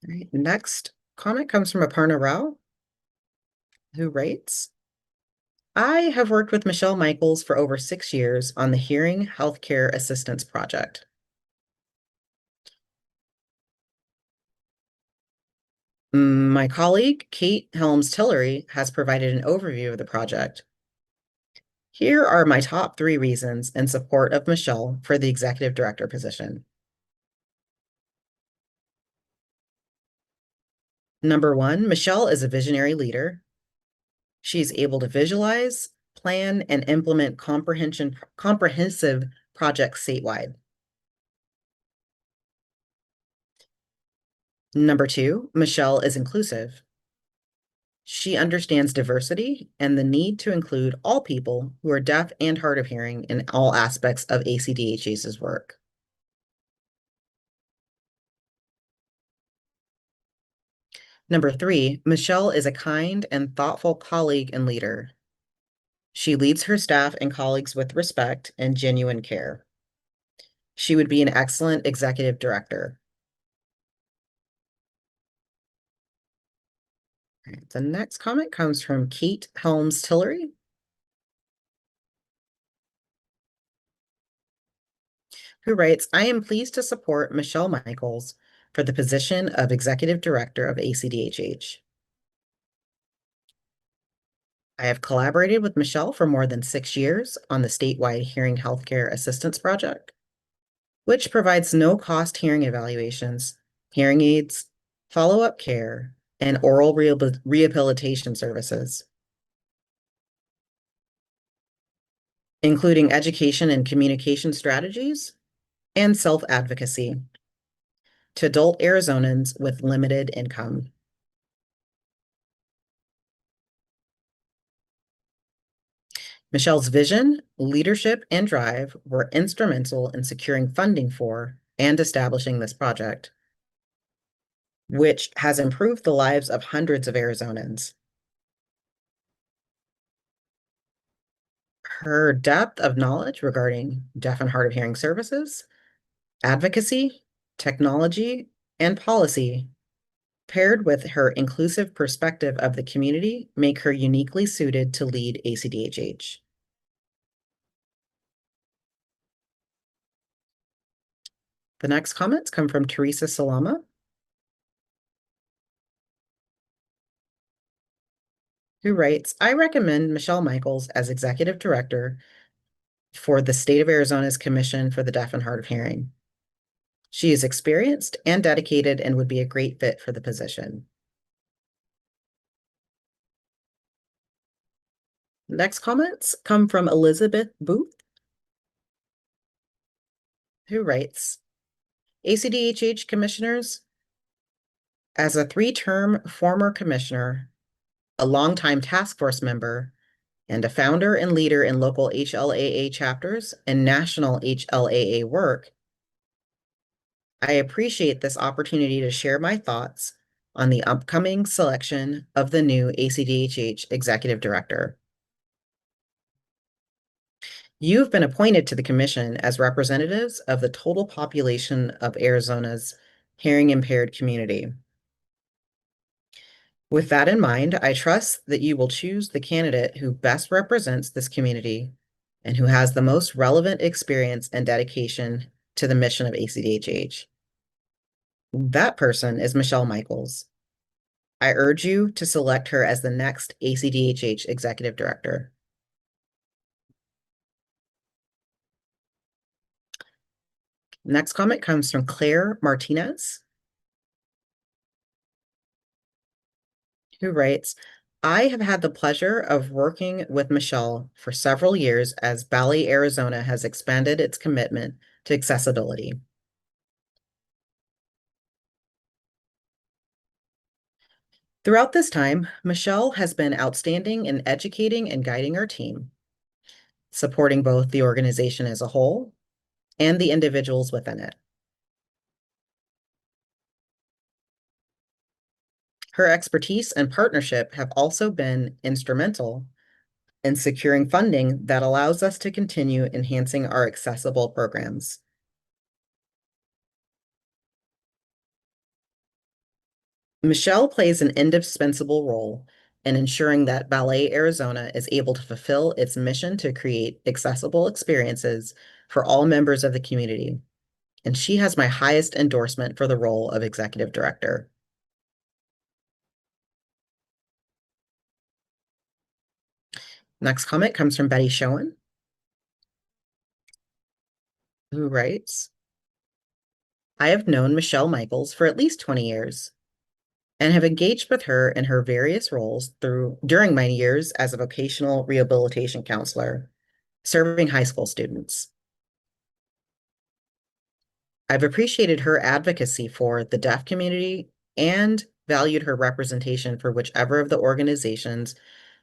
right, next comment comes from Aparna Rao, who writes, I have worked with Michelle Michaels for over 6 years on the Hearing Healthcare Assistance Project. My colleague, Kate Helms-Tillery, has provided an overview of the project. Here are my top 3 reasons in support of Michelle for the executive director position. Number 1, Michelle is a visionary leader. She's able to visualize, plan, and implement comprehensive projects statewide. Number 2, Michelle is inclusive. She understands diversity and the need to include all people who are deaf and hard of hearing in all aspects of ACDHH's work. Number 3, Michelle is a kind and thoughtful colleague and leader. She leads her staff and colleagues with respect and genuine care. She would be an excellent executive director. All right, the next comment comes from Kate Helms-Tillery, who writes, I am pleased to support Michelle Michaels for the position of Executive Director of ACDHH. I have collaborated with Michelle for more than 6 years on the statewide Hearing Healthcare Assistance Project, which provides no-cost hearing evaluations, hearing aids, follow-up care, and oral rehabilitation services, including education and communication strategies and self-advocacy to adult Arizonans with limited income. Michelle's vision, leadership, and drive were instrumental in securing funding for and establishing this project, which has improved the lives of hundreds of Arizonans. Her depth of knowledge regarding deaf and hard of hearing services, advocacy, technology, and policy, paired with her inclusive perspective of the community, make her uniquely suited to lead ACDHH. The next comments come from Teresa Salama, who writes, I recommend Michelle Michaels as Executive Director for the State of Arizona's Commission for the Deaf and Hard of Hearing. She is experienced and dedicated and would be a great fit for the position. Next comments come from Elizabeth Booth, who writes, ACDHH commissioners, as a 3-term former commissioner, a longtime task force member, and a founder and leader in local HLAA chapters and national HLAA work, I appreciate this opportunity to share my thoughts on the upcoming selection of the new ACDHH Executive Director. You've been appointed to the commission as representatives of the total population of Arizona's hearing impaired community. With that in mind, I trust that you will choose the candidate who best represents this community and who has the most relevant experience and dedication to the mission of ACDHH. That person is Michelle Michaels. I urge you to select her as the next ACDHH Executive Director. Next comment comes from Claire Martinez, who writes, I have had the pleasure of working with Michelle for several years as Valley, Arizona has expanded its commitment to accessibility. Throughout this time, Michelle has been outstanding in educating and guiding our team, supporting both the organization as a whole and the individuals within it. Her expertise and partnership have also been instrumental in securing funding that allows us to continue enhancing our accessible programs. Michelle plays an indispensable role and ensuring that Ballet Arizona is able to fulfill its mission to create accessible experiences for all members of the community. And she has my highest endorsement for the role of executive director. Next comment comes from Betty Schoen, who writes, I have known Michelle Michaels for at least 20 years and have engaged with her in her various roles during my years as a vocational rehabilitation counselor, serving high school students. I've appreciated her advocacy for the deaf community and valued her representation for whichever of the organizations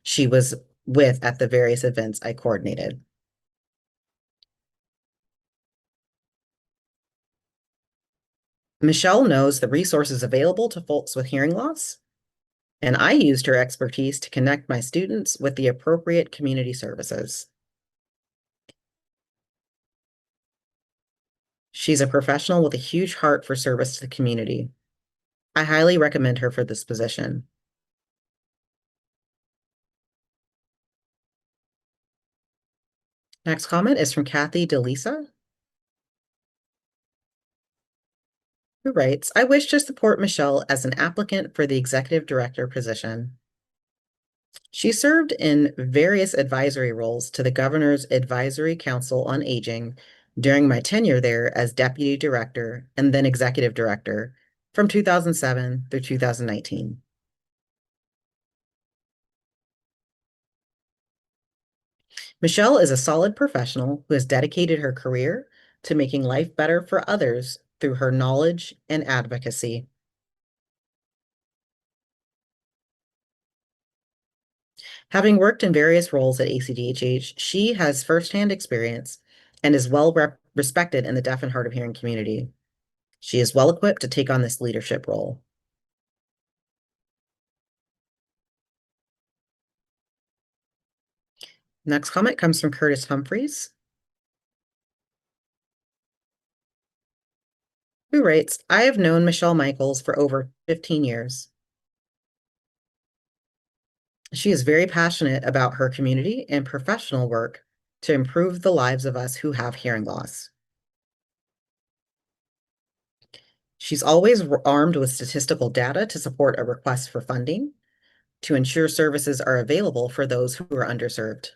she was with at the various events I coordinated. Michelle knows the resources available to folks with hearing loss, and I used her expertise to connect my students with the appropriate community services. She's a professional with a huge heart for service to the community. I highly recommend her for this position. Next comment is from Kathy DeLisa, who writes, I wish to support Michelle as an applicant for the executive director position. She served in various advisory roles to the Governor's Advisory Council on Aging during my tenure there as deputy director and then executive director from 2007 through 2019. Michelle is a solid professional who has dedicated her career to making life better for others through her knowledge and advocacy. Having worked in various roles at ACDHH, she has firsthand experience and is well respected in the deaf and hard of hearing community. She is well equipped to take on this leadership role. Next comment comes from Curtis Humphreys, who writes, I have known Michelle Michaels for over 15 years. She is very passionate about her community and professional work to improve the lives of us who have hearing loss. She's always armed with statistical data to support a request for funding to ensure services are available for those who are underserved.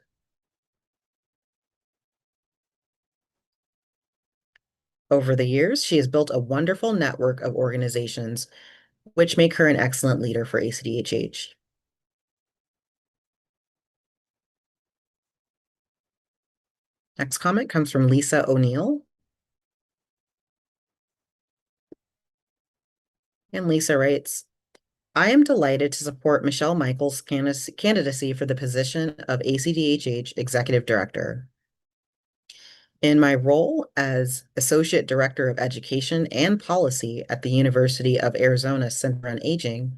Over the years, she has built a wonderful network of organizations, which make her an excellent leader for ACDHH. Next comment comes from Lisa O'Neill. And Lisa writes, I am delighted to support Michelle Michaels' candidacy for the position of ACDHH Executive Director. In my role as Associate Director of Education and Policy at the University of Arizona Center on Aging,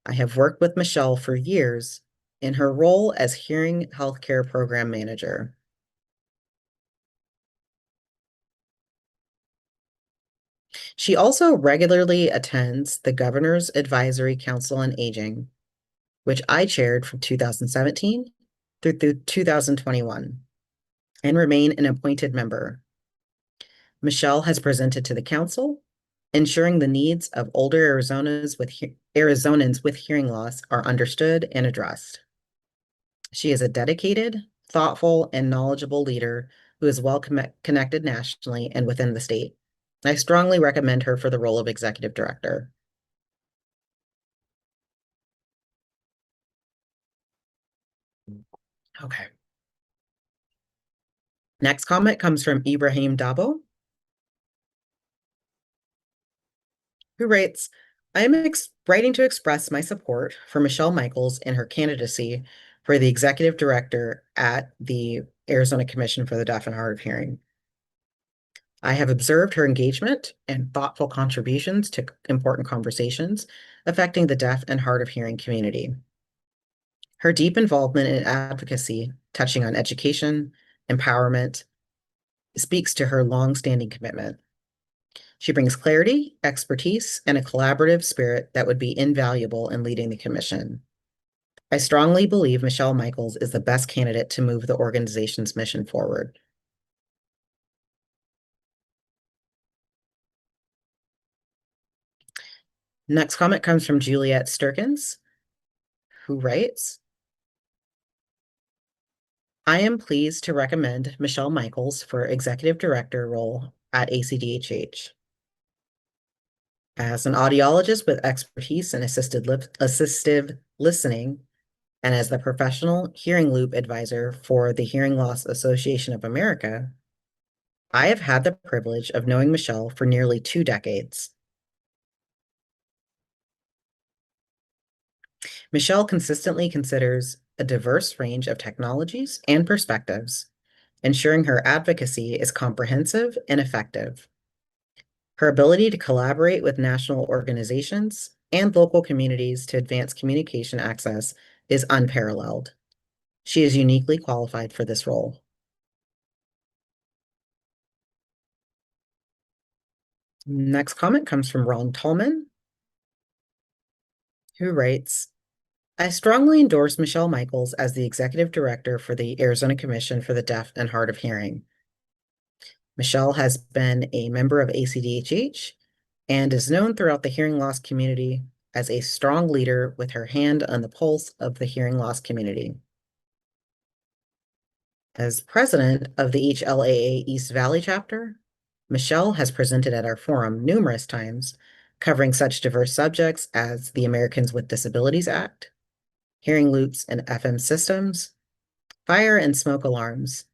I have worked with Michelle for years in her role as Hearing Healthcare Program Manager. She also regularly attends the Governor's Advisory Council on Aging, which I chaired from 2017 through 2021, and remain an appointed member. Michelle has presented to the council, ensuring the needs of older Arizonans with hearing loss are understood and addressed. She is a dedicated, thoughtful, and knowledgeable leader who is well connected nationally and within the state. I strongly recommend her for the role of executive director. Okay. Next comment comes from Ibrahim Dabo, who writes, I am writing to express my support for Michelle Michaels in her candidacy for the executive director at the Arizona Commission for the Deaf and Hard of Hearing. I have observed her engagement and thoughtful contributions to important conversations affecting the deaf and hard of hearing community. Her deep involvement in advocacy, touching on education, empowerment, speaks to her long-standing commitment. She brings clarity, expertise, and a collaborative spirit that would be invaluable in leading the commission. I strongly believe Michelle Michaels is the best candidate to move the organization's mission forward. Next comment comes from Juliet Sturkins, who writes, I am pleased to recommend Michelle Michaels for executive director role at ACDHH. As an audiologist with expertise in assistive listening, and as the professional hearing loop advisor for the Hearing Loss Association of America, I have had the privilege of knowing Michelle for nearly 2 decades. Michelle consistently considers a diverse range of technologies and perspectives, ensuring her advocacy is comprehensive and effective. Her ability to collaborate with national organizations and local communities to advance communication access is unparalleled. She is uniquely qualified for this role. Next comment comes from Ron Tallman, who writes, I strongly endorse Michelle Michaels as the executive director for the Arizona Commission for the Deaf and Hard of Hearing. Michelle has been a member of ACDHH and is known throughout the hearing loss community as a strong leader with her hand on the pulse of the hearing loss community. As president of the HLAA East Valley chapter, Michelle has presented at our forum numerous times, covering such diverse subjects as the Americans with Disabilities Act, hearing loops and FM systems, fire and smoke alarms,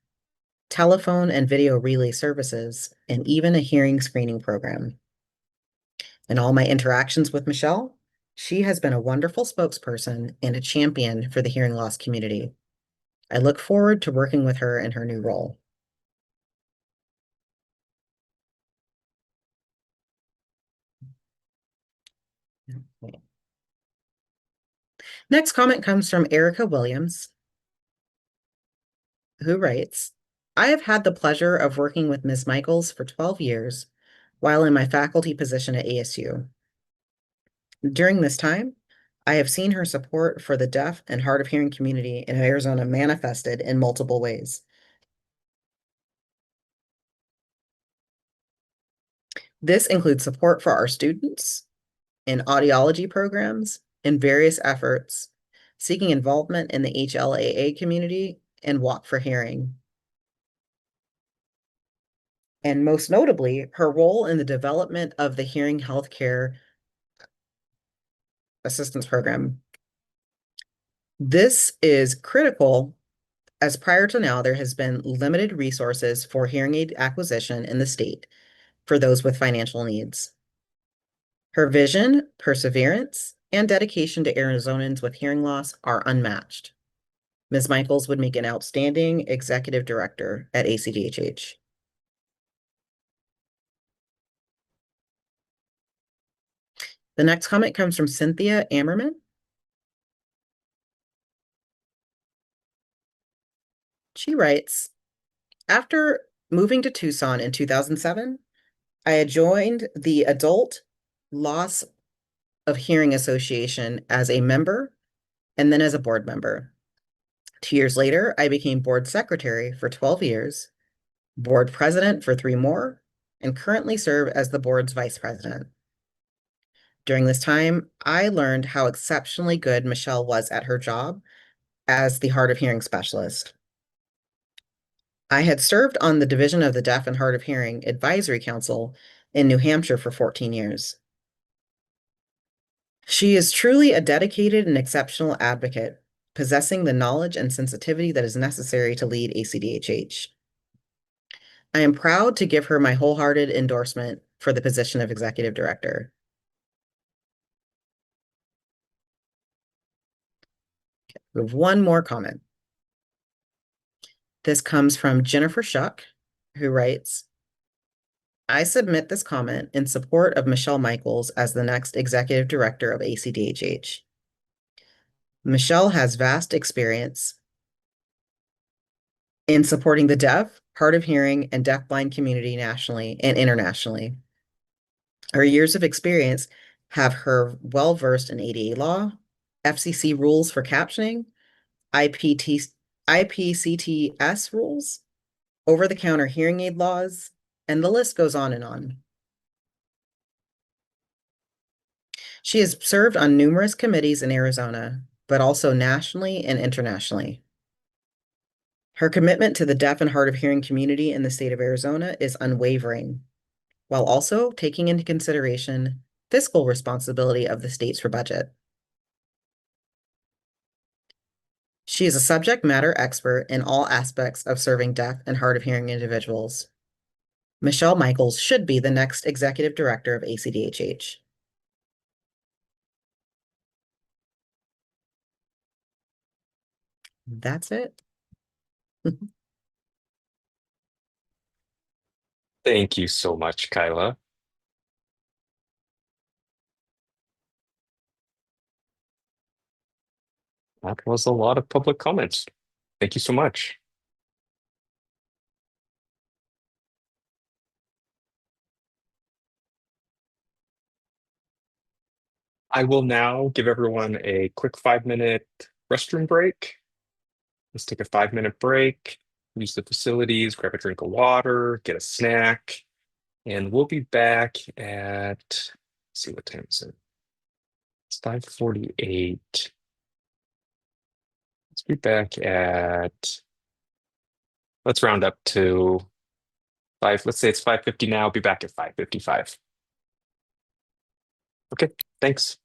telephone and video relay services, and even a hearing screening program. In all my interactions with Michelle, she has been a wonderful spokesperson and a champion for the hearing loss community. I look forward to working with her in her new role. Next comment comes from Erica Williams, who writes, I have had the pleasure of working with Ms. Michaels for 12 years while in my faculty position at ASU. During this time, I have seen her support for the deaf and hard of hearing community in Arizona manifested in multiple ways. This includes support for our students in audiology programs and various efforts, seeking involvement in the HLAA community and Walk for Hearing. And most notably, her role in the development of the Hearing Healthcare Assistance Program. This is critical as prior to now, there has been limited resources for hearing aid acquisition in the state for those with financial needs. Her vision, perseverance, and dedication to Arizonans with hearing loss are unmatched. Ms. Michaels would make an outstanding executive director at ACDHH. The next comment comes from Cynthia Ammerman. She writes, after moving to Tucson in 2007, I had joined the Adult Loss of Hearing Association as a member and then as a board member. 2 years later, I became board secretary for 12 years, board president for 3 more, and currently serve as the board's vice president. During this time, I learned how exceptionally good Michelle was at her job as the hard of hearing specialist. I had served on the Division of the Deaf and Hard of Hearing Advisory Council in New Hampshire for 14 years. She is truly a dedicated and exceptional advocate, possessing the knowledge and sensitivity that is necessary to lead ACDHH. I am proud to give her my wholehearted endorsement for the position of executive director. We have one more comment. This comes from Jennifer Shuck, who writes, I submit this comment in support of Michelle Michaels as the next executive director of ACDHH. Michelle has vast experience in supporting the deaf, hard of hearing, and deafblind community nationally and internationally. Her years of experience have her well-versed in ADA law, FCC rules for captioning, IPT, IPCTS rules, over-the-counter hearing aid laws, and the list goes on and on. She has served on numerous committees in Arizona, but also nationally and internationally. Her commitment to the deaf and hard of hearing community in the state of Arizona is unwavering, while also taking into consideration fiscal responsibility of the state's budget. She is a subject matter expert in all aspects of serving deaf and hard of hearing individuals. Michelle Michaels should be the next executive director of ACDHH. That's it. Thank you so much, Kyla. That was a lot of public comments. Thank you so much. I will now give everyone a quick 5-minute restroom break. Let's take a 5-minute break, use the facilities, grab a drink of water, get a snack, and we'll be back at, let's see what time is it? It's 5:48. Let's be back at, let's round up to let's say it's 5:50 now, I'll be back at 5:55. Okay, thanks.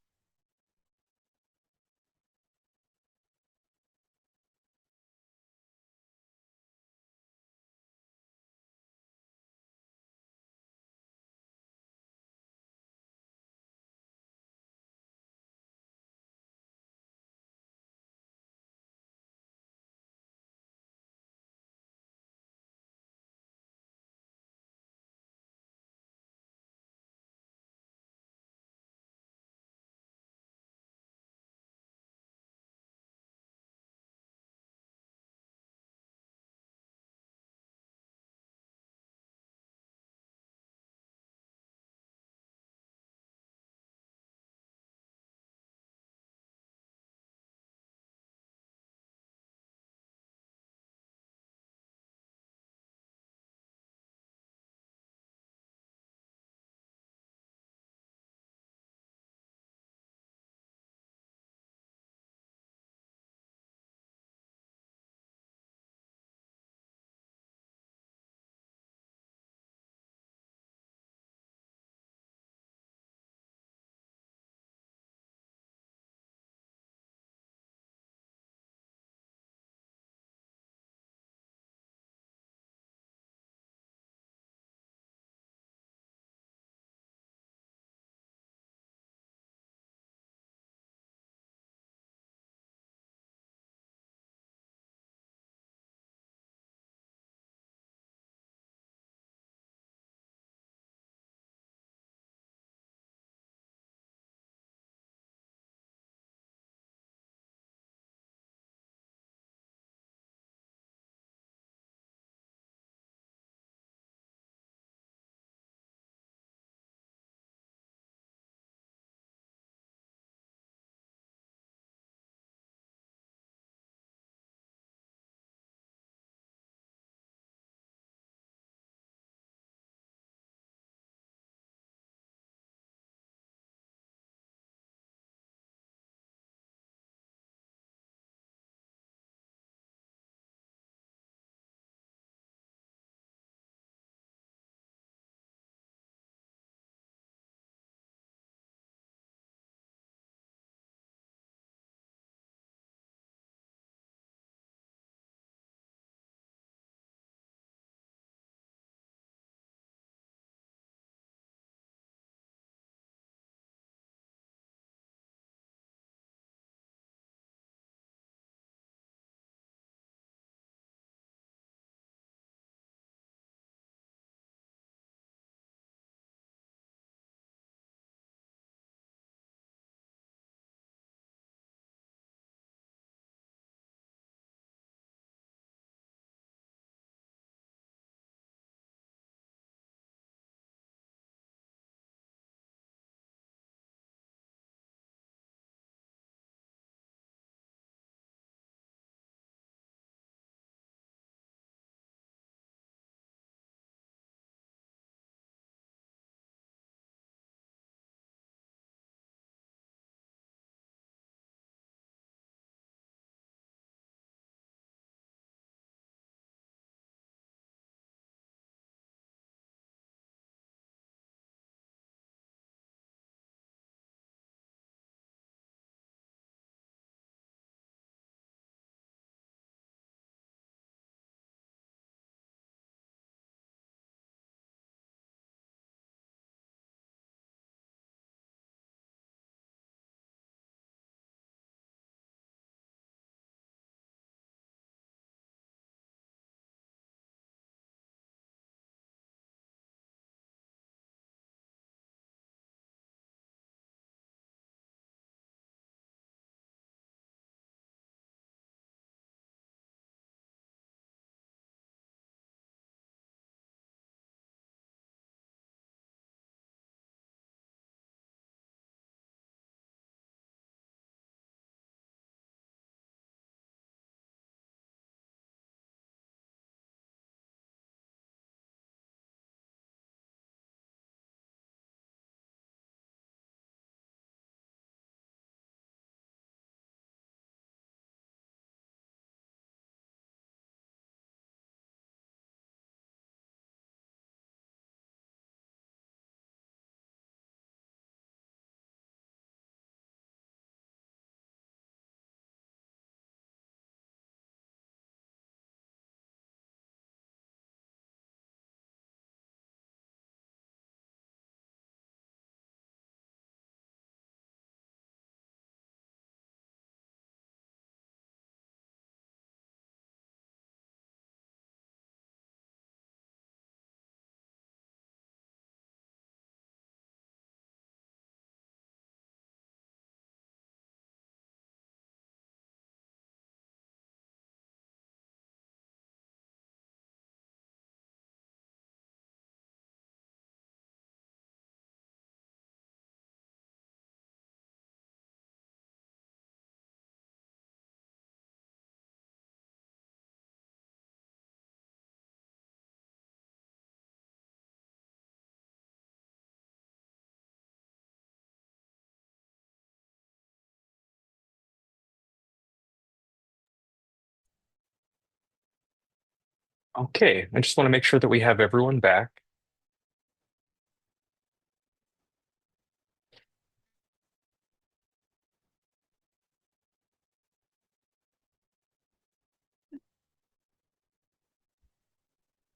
Okay, I just want to make sure that we have everyone back.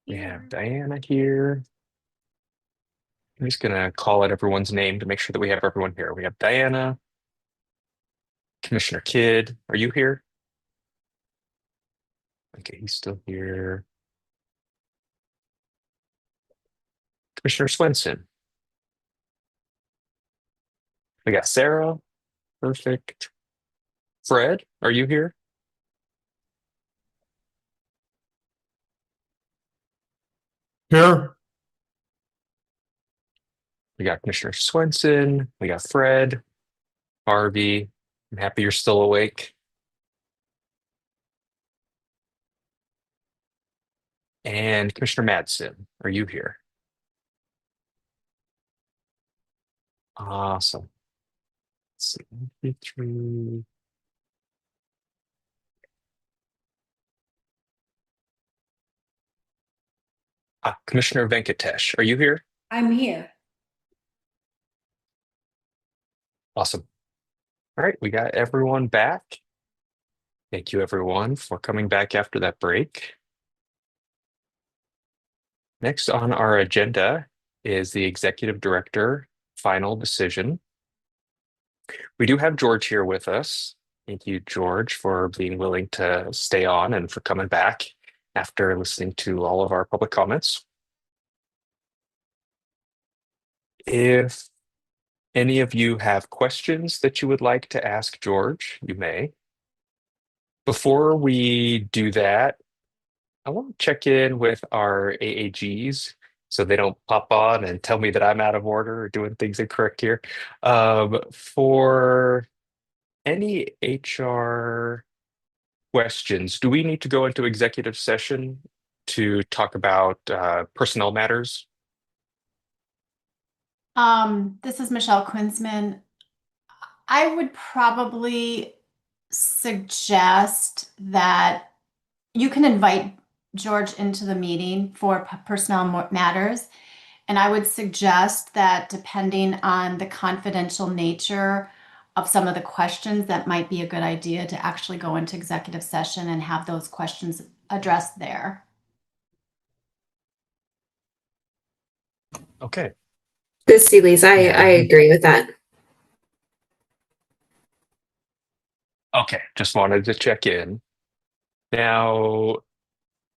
We have Diana here. I'm just gonna call out everyone's name to make sure that we have everyone here. We have Diana, Commissioner Kidd. Are you here? Okay, he's still here. Commissioner Swenson. We got Sarah. Perfect. Fred, are you here? Here. We got Commissioner Swenson. We got Fred, Harvey. I'm happy you're still awake. And Commissioner Madsen, are you here? Awesome. Let's see. 1, 2, 3. Commissioner Venkatesh, are you here? I'm here. Awesome. All right, we got everyone back. Thank you, everyone, for coming back after that break. Next on our agenda is the Executive Director final decision. We do have George here with us. Thank you, George, for being willing to stay on and for coming back after listening to all of our public comments. If any of you have questions that you would like to ask George, you may. Before we do that, I want to check in with our AAGs so they don't pop on and tell me that I'm out of order or doing things incorrect here. For any HR questions, do we need to go into executive session to talk about personnel matters? This is Michelle Quinsman. I would probably suggest that you can invite George into the meeting for personnel matters. And I would suggest that depending on the confidential nature of some of the questions, that might be a good idea to actually go into executive session and have those questions addressed there. Okay. This Celise, I Yeah. agree with that. Okay, just wanted to check in. Now,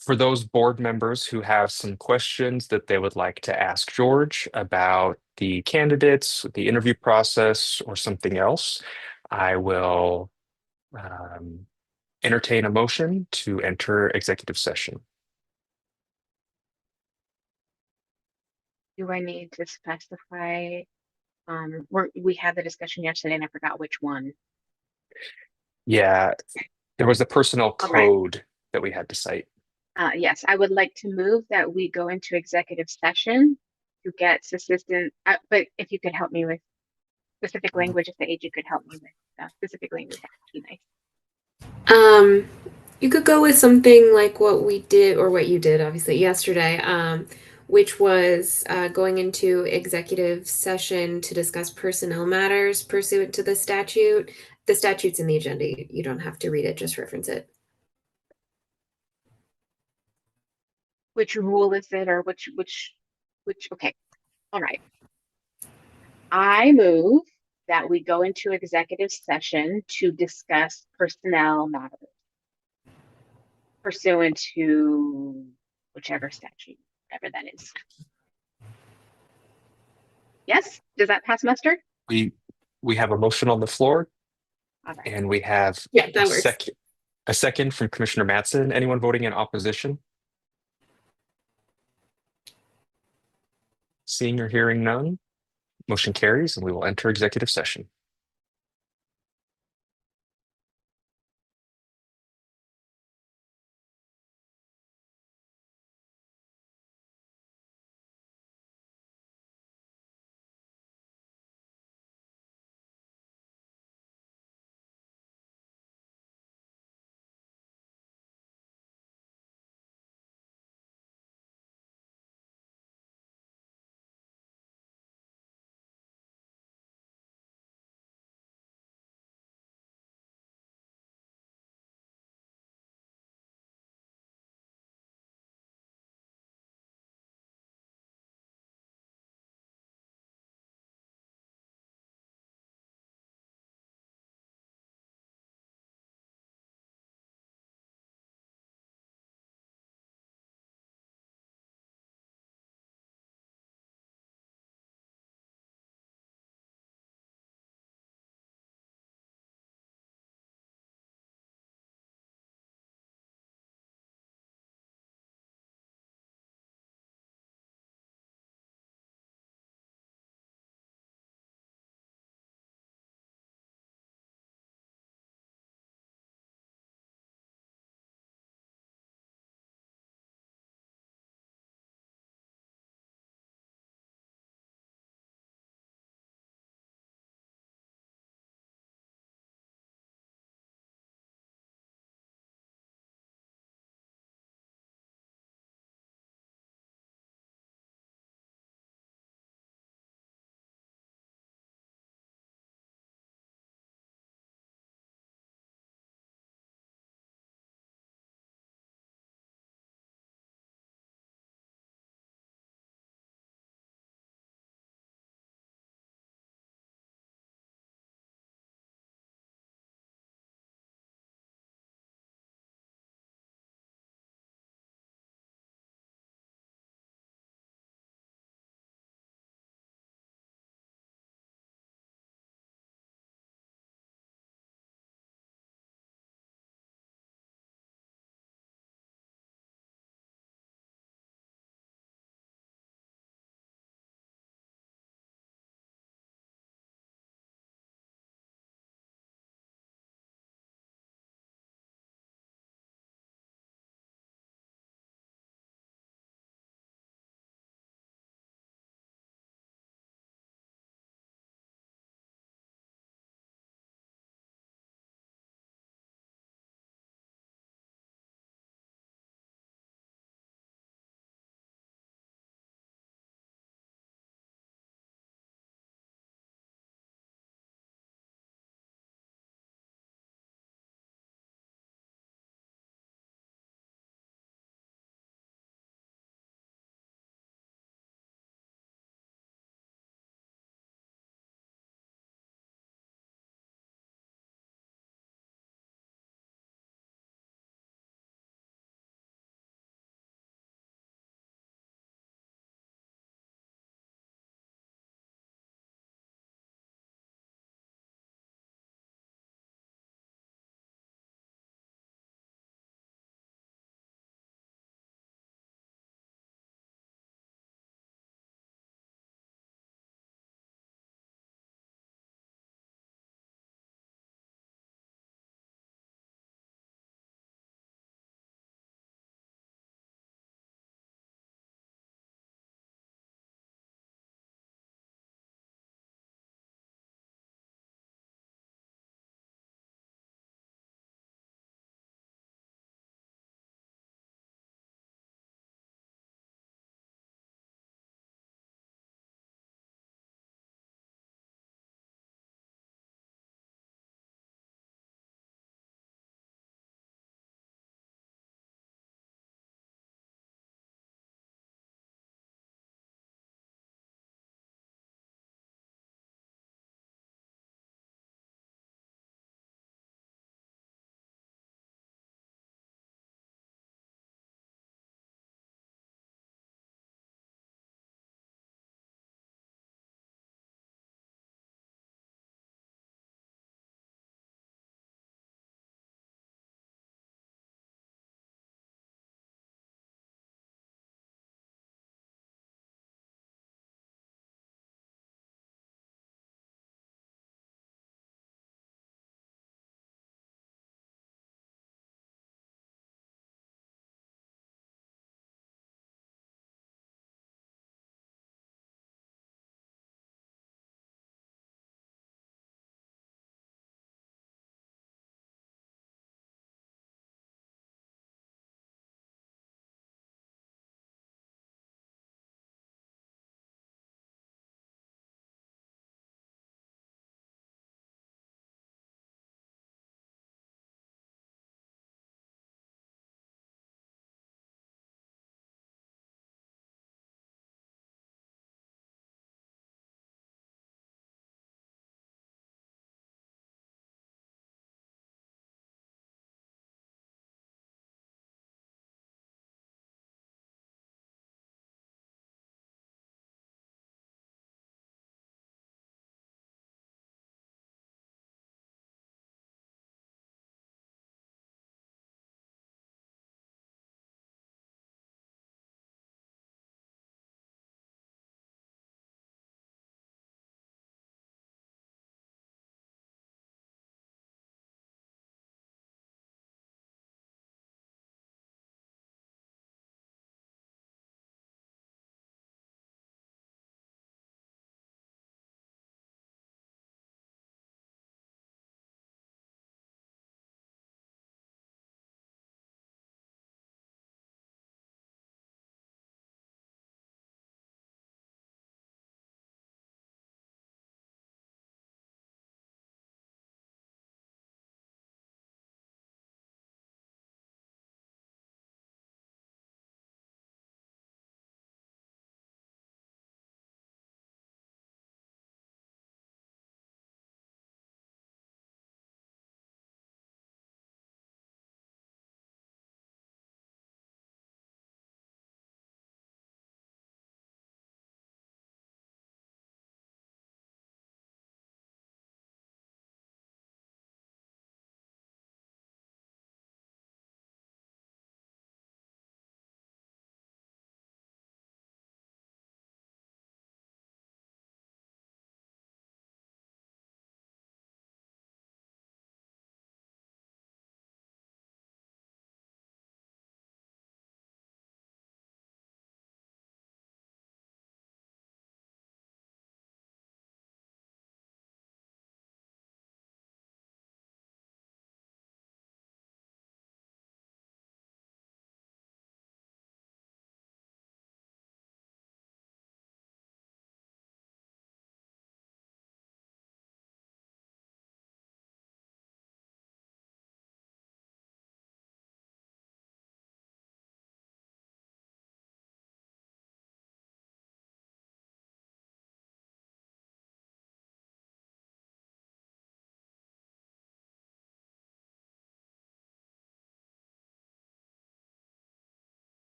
for those board members who have some questions that they would like to ask George about the candidates, the interview process, or something else, I will entertain a motion to enter executive session. Do I need to specify? We had the discussion yesterday and I forgot which one. Yeah, there was a personnel All right. code that we had to cite. Yes, I would like to move that we go into executive session to get assistant, but if you could help me with specific language, if the AG could help me with specific language, that would be nice. You could go with something like what we did, or what you did, obviously, yesterday, which was going into executive session to discuss personnel matters pursuant to the statute. The statute's in the agenda. You don't have to read it, just reference it. Which rule is it, or which, okay, all right. I move that we go into executive session to discuss personnel matters pursuant to whichever statute, whatever that is. Yes, does that pass muster? We have a motion on the floor, All right. and we have Yeah, that works. A second from Commissioner Matson. Anyone voting in opposition? Seeing or hearing none, motion carries, and we will enter executive session.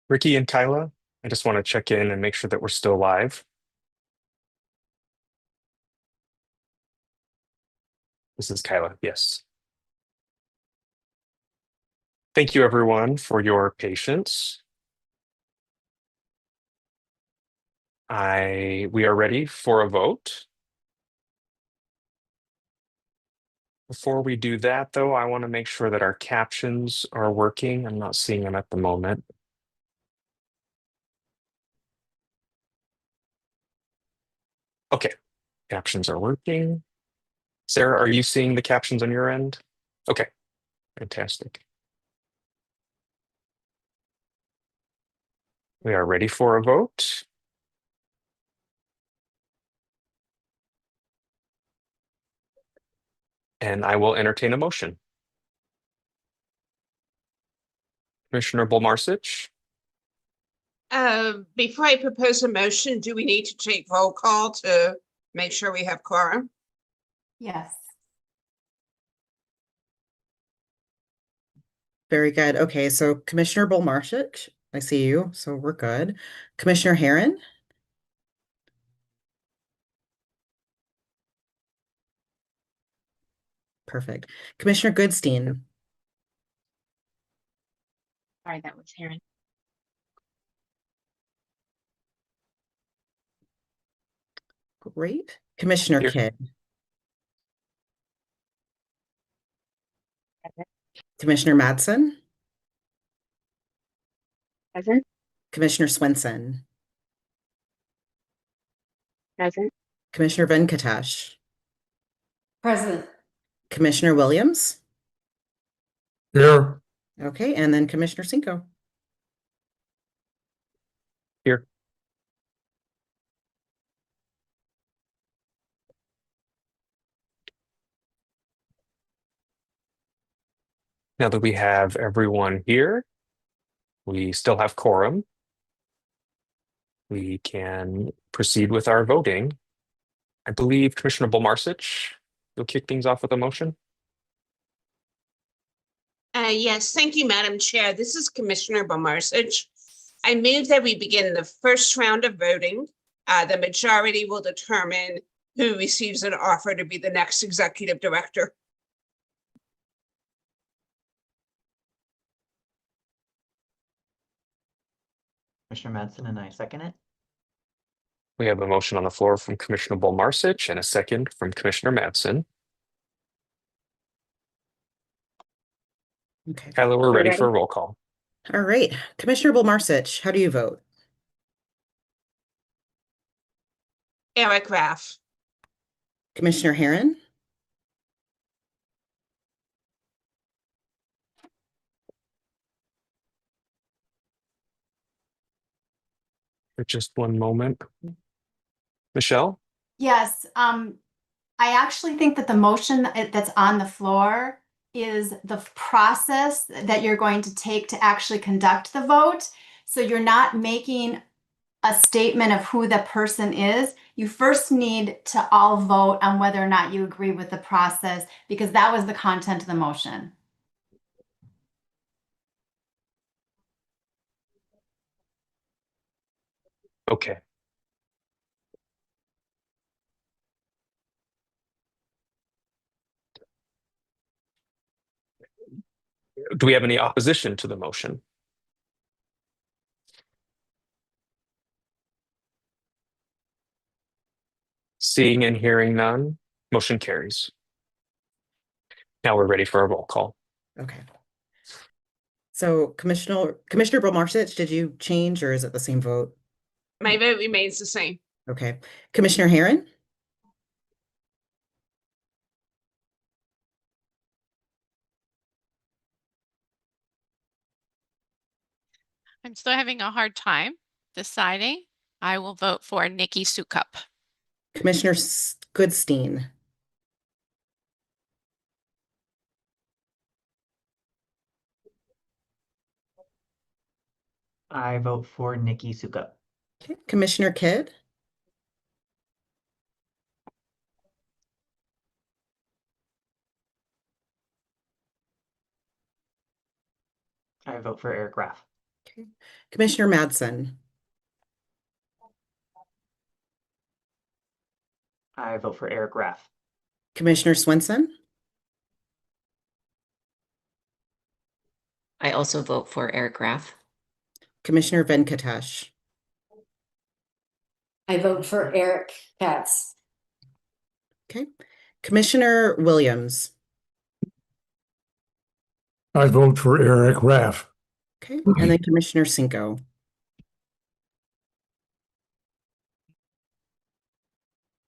Ricky and Kyla, I just want to check in and make sure that we're still live. This is Kyla, yes. Thank you, everyone, for your patience. We are ready for a vote. Before we do that, though, I want to make sure that our captions are working. I'm not seeing them at the moment. Okay, captions are working. Sarah, are you seeing the captions on your end? Okay, fantastic. We are ready for a vote. And I will entertain a motion. Commissioner Bolmarsich? Before I propose a motion, do we need to take roll call to make sure we have quorum? Yes. Very good. Okay, so Commissioner Bolmarchik, I see you, so we're good. Commissioner Herron? Perfect. Commissioner Goodstein? Sorry, that was Heron. Great. Commissioner Here. Kidd? Present. Commissioner Madsen? Present. Commissioner Swenson? Present. Commissioner Venkatesh? Present. Commissioner Williams? Here. Okay, and then Commissioner Cinco. Here. Now that we have everyone here, we still have quorum. We can proceed with our voting. I believe Commissioner Bolmarsich, you'll kick things off with a motion. Yes, thank you, Madam Chair. This is Commissioner Bomarsich. I move that we begin the first round of voting. The majority will determine who receives an offer to be the next executive director. Commissioner Madsen, and I second it. We have a motion on the floor from Commissioner Bolmarsich and a second from Commissioner Madsen. Okay. Kyla, we're ready ready? for a roll call. All right. Commissioner Bolmarsich, how do you vote? Eric Raff. Commissioner Herron? For just one moment. Michelle? Yes, I actually think that the motion that's on the floor is the process that you're going to take to actually conduct the vote. So you're not making a statement of who the person is. You first need to all vote on whether or not you agree with the process, because that was the content of the motion. Okay. Do we have any opposition to the motion? Seeing and hearing none, motion carries. Now we're ready for a roll call. Okay. So Commissioner Bolmarsich, did you change or is it the same vote? My vote remains the same. Okay. Commissioner Herron? I'm still having a hard time deciding. I will vote for Nikki Sukup. Commissioner Goodstein? I vote for Nikki Sukup. Okay. Commissioner Kidd? I vote for Eric Raff. Okay. Commissioner Madsen, I vote for Eric Raff. Commissioner Swenson, I also vote for Eric Graff. Commissioner Venkatesh, I vote for Eric Katz. okay. Commissioner Williams, I vote for Eric Raff. okay. And then Commissioner Cinco.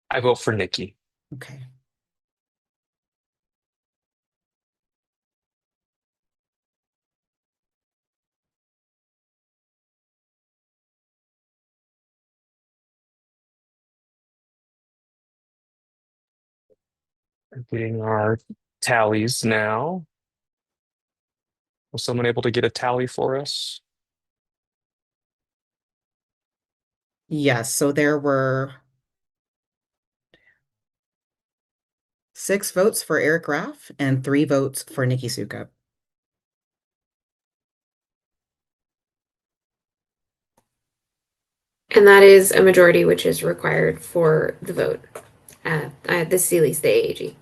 I vote for Nikki. Okay. Getting our tallies now. Was someone able to get a tally for us? Yes, so there were 6 votes for Eric Graff and 3 votes for Nikki Sukup. And that is a majority, which is required for the vote at the Sealy's the AAG.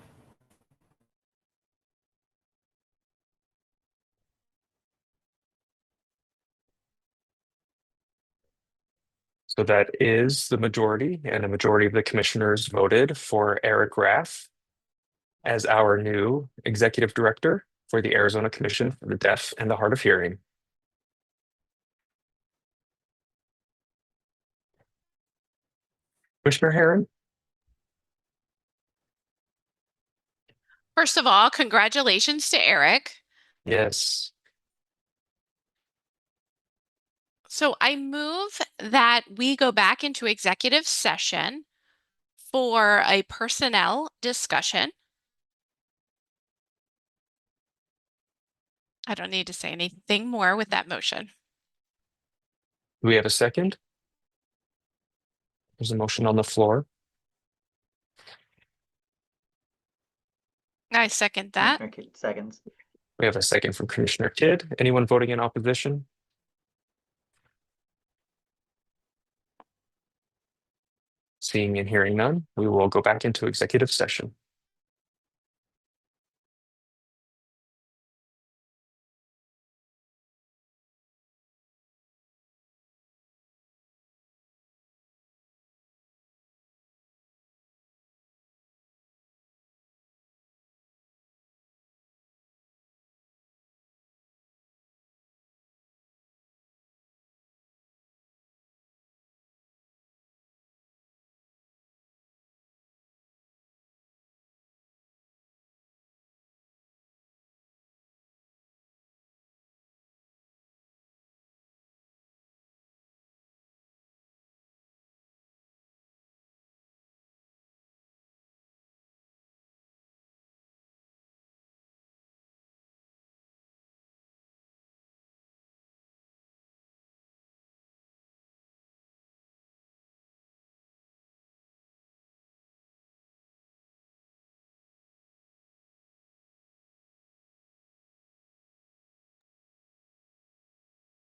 So that is the majority, and a majority of the commissioners voted for Eric Graff as our new executive director for the Arizona Commission for the Deaf and the Hard of Hearing. Commissioner Herron? First of all, congratulations to Eric. Yes. So I move that we go back into executive session for a personnel discussion. I don't need to say anything more with that motion. Do we have a second? There's a motion on the floor. I second that. Commissioner Kidd seconds. We have a second from Commissioner Kidd. Anyone voting in opposition? Seeing and hearing none, we will go back into executive session.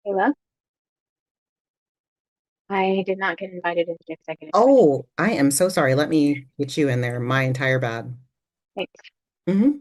Kayla? I did not get invited into executive session. Oh, I am so sorry. Let me get you in there. My entire bad. Thanks. Mm-hmm.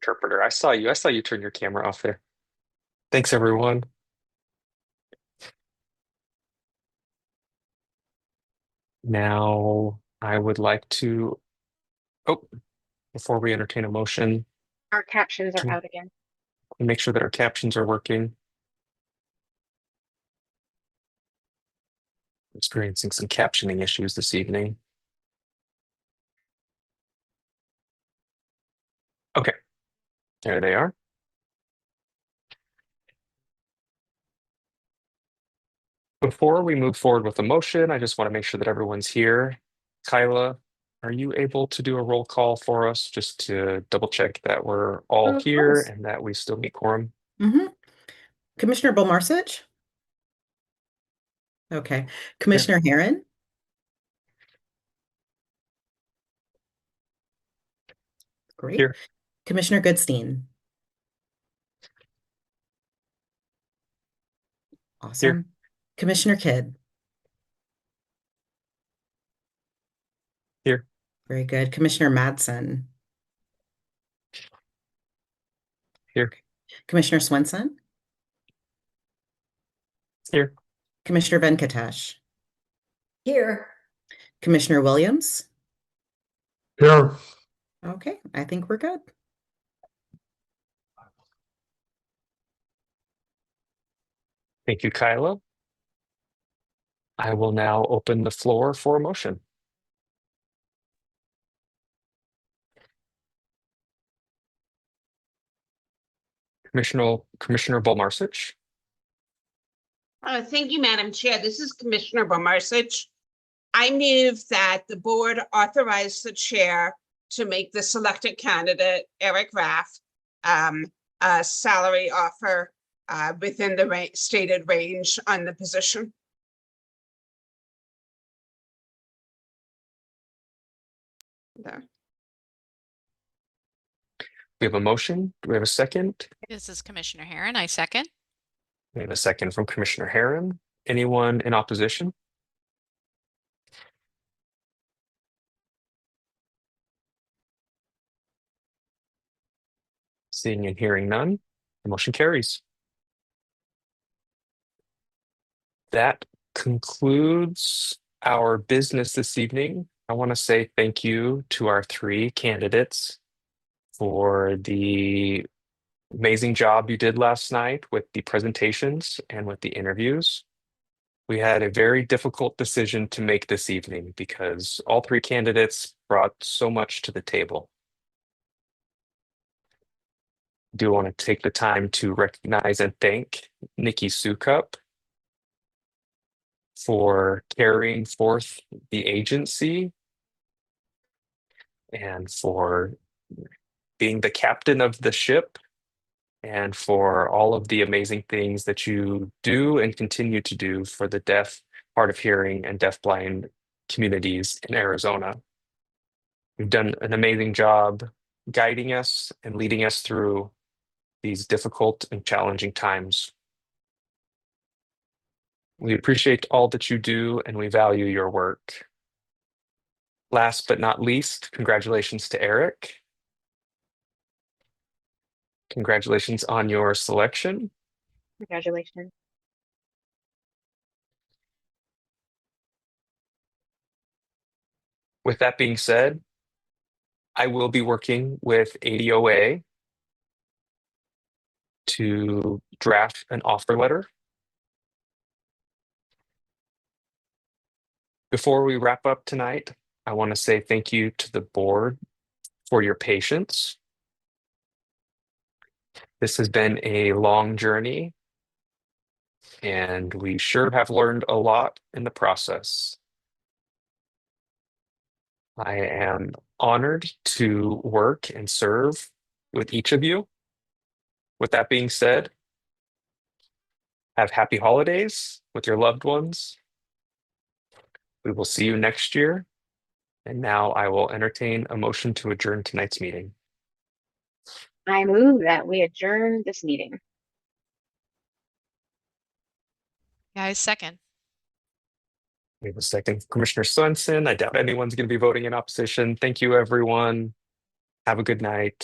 interpreter. I saw you. I saw you turn your camera off there. Thanks, everyone. Now, I would like to, oh, before we entertain a motion, Our captions are Can- out again. make sure that our captions are working. Experiencing some captioning issues this evening. Okay, there they are. Before we move forward with the motion, I just want to make sure that everyone's here. Kyla, are you able to do a roll call for us just to double check that we're all Of here course. and that we still meet quorum? Commissioner Bomarsich? Okay. Commissioner Herron? Great. Here. Commissioner Goodstein? Awesome. Commissioner Kidd? Here. Very good. Commissioner Madsen? Here. Commissioner Swenson? Here. Commissioner Venkatesh? Here. Commissioner Williams? Here. Okay, I think we're good. Thank you, Kyla. I will now open the floor for a motion. Commissioner Bolmarsich. Thank you, Madam Chair. This is Commissioner Bomarsich. I move that the board authorize the chair to make the selected candidate, Eric Raff, a salary offer within the stated range on the position. There. We have a motion. Do we have a second? This is Commissioner Herron. I second. We have a second from Commissioner Herron. Anyone in opposition? Seeing and hearing none, the motion carries. That concludes our business this evening. I want to say thank you to our three candidates for the amazing job you did last night with the presentations and with the interviews. We had a very difficult decision to make this evening because all three candidates brought so much to the table. I do want to take the time to recognize and thank Nikki Sukup for carrying forth the agency and for being the captain of the ship and for all of the amazing things that you do and continue to do for the deaf, hard of hearing, and deafblind communities in Arizona. You've done an amazing job guiding us and leading us through these difficult and challenging times. We appreciate all that you do and we value your work. Last but not least, congratulations to Eric. Congratulations on your selection. Congratulations. With that being said, I will be working with ADOA to draft an offer letter. Before we wrap up tonight, I want to say thank you to the board for your patience. This has been a long journey, and we sure have learned a lot in the process. I am honored to work and serve with each of you. With that being said, have happy holidays with your loved ones. We will see you next year. And now I will entertain a motion to adjourn tonight's meeting. I move that we adjourn this meeting. Guys, second. We have a second, Commissioner Swenson. I doubt anyone's going to be voting in opposition. Thank you, everyone. Have a good night.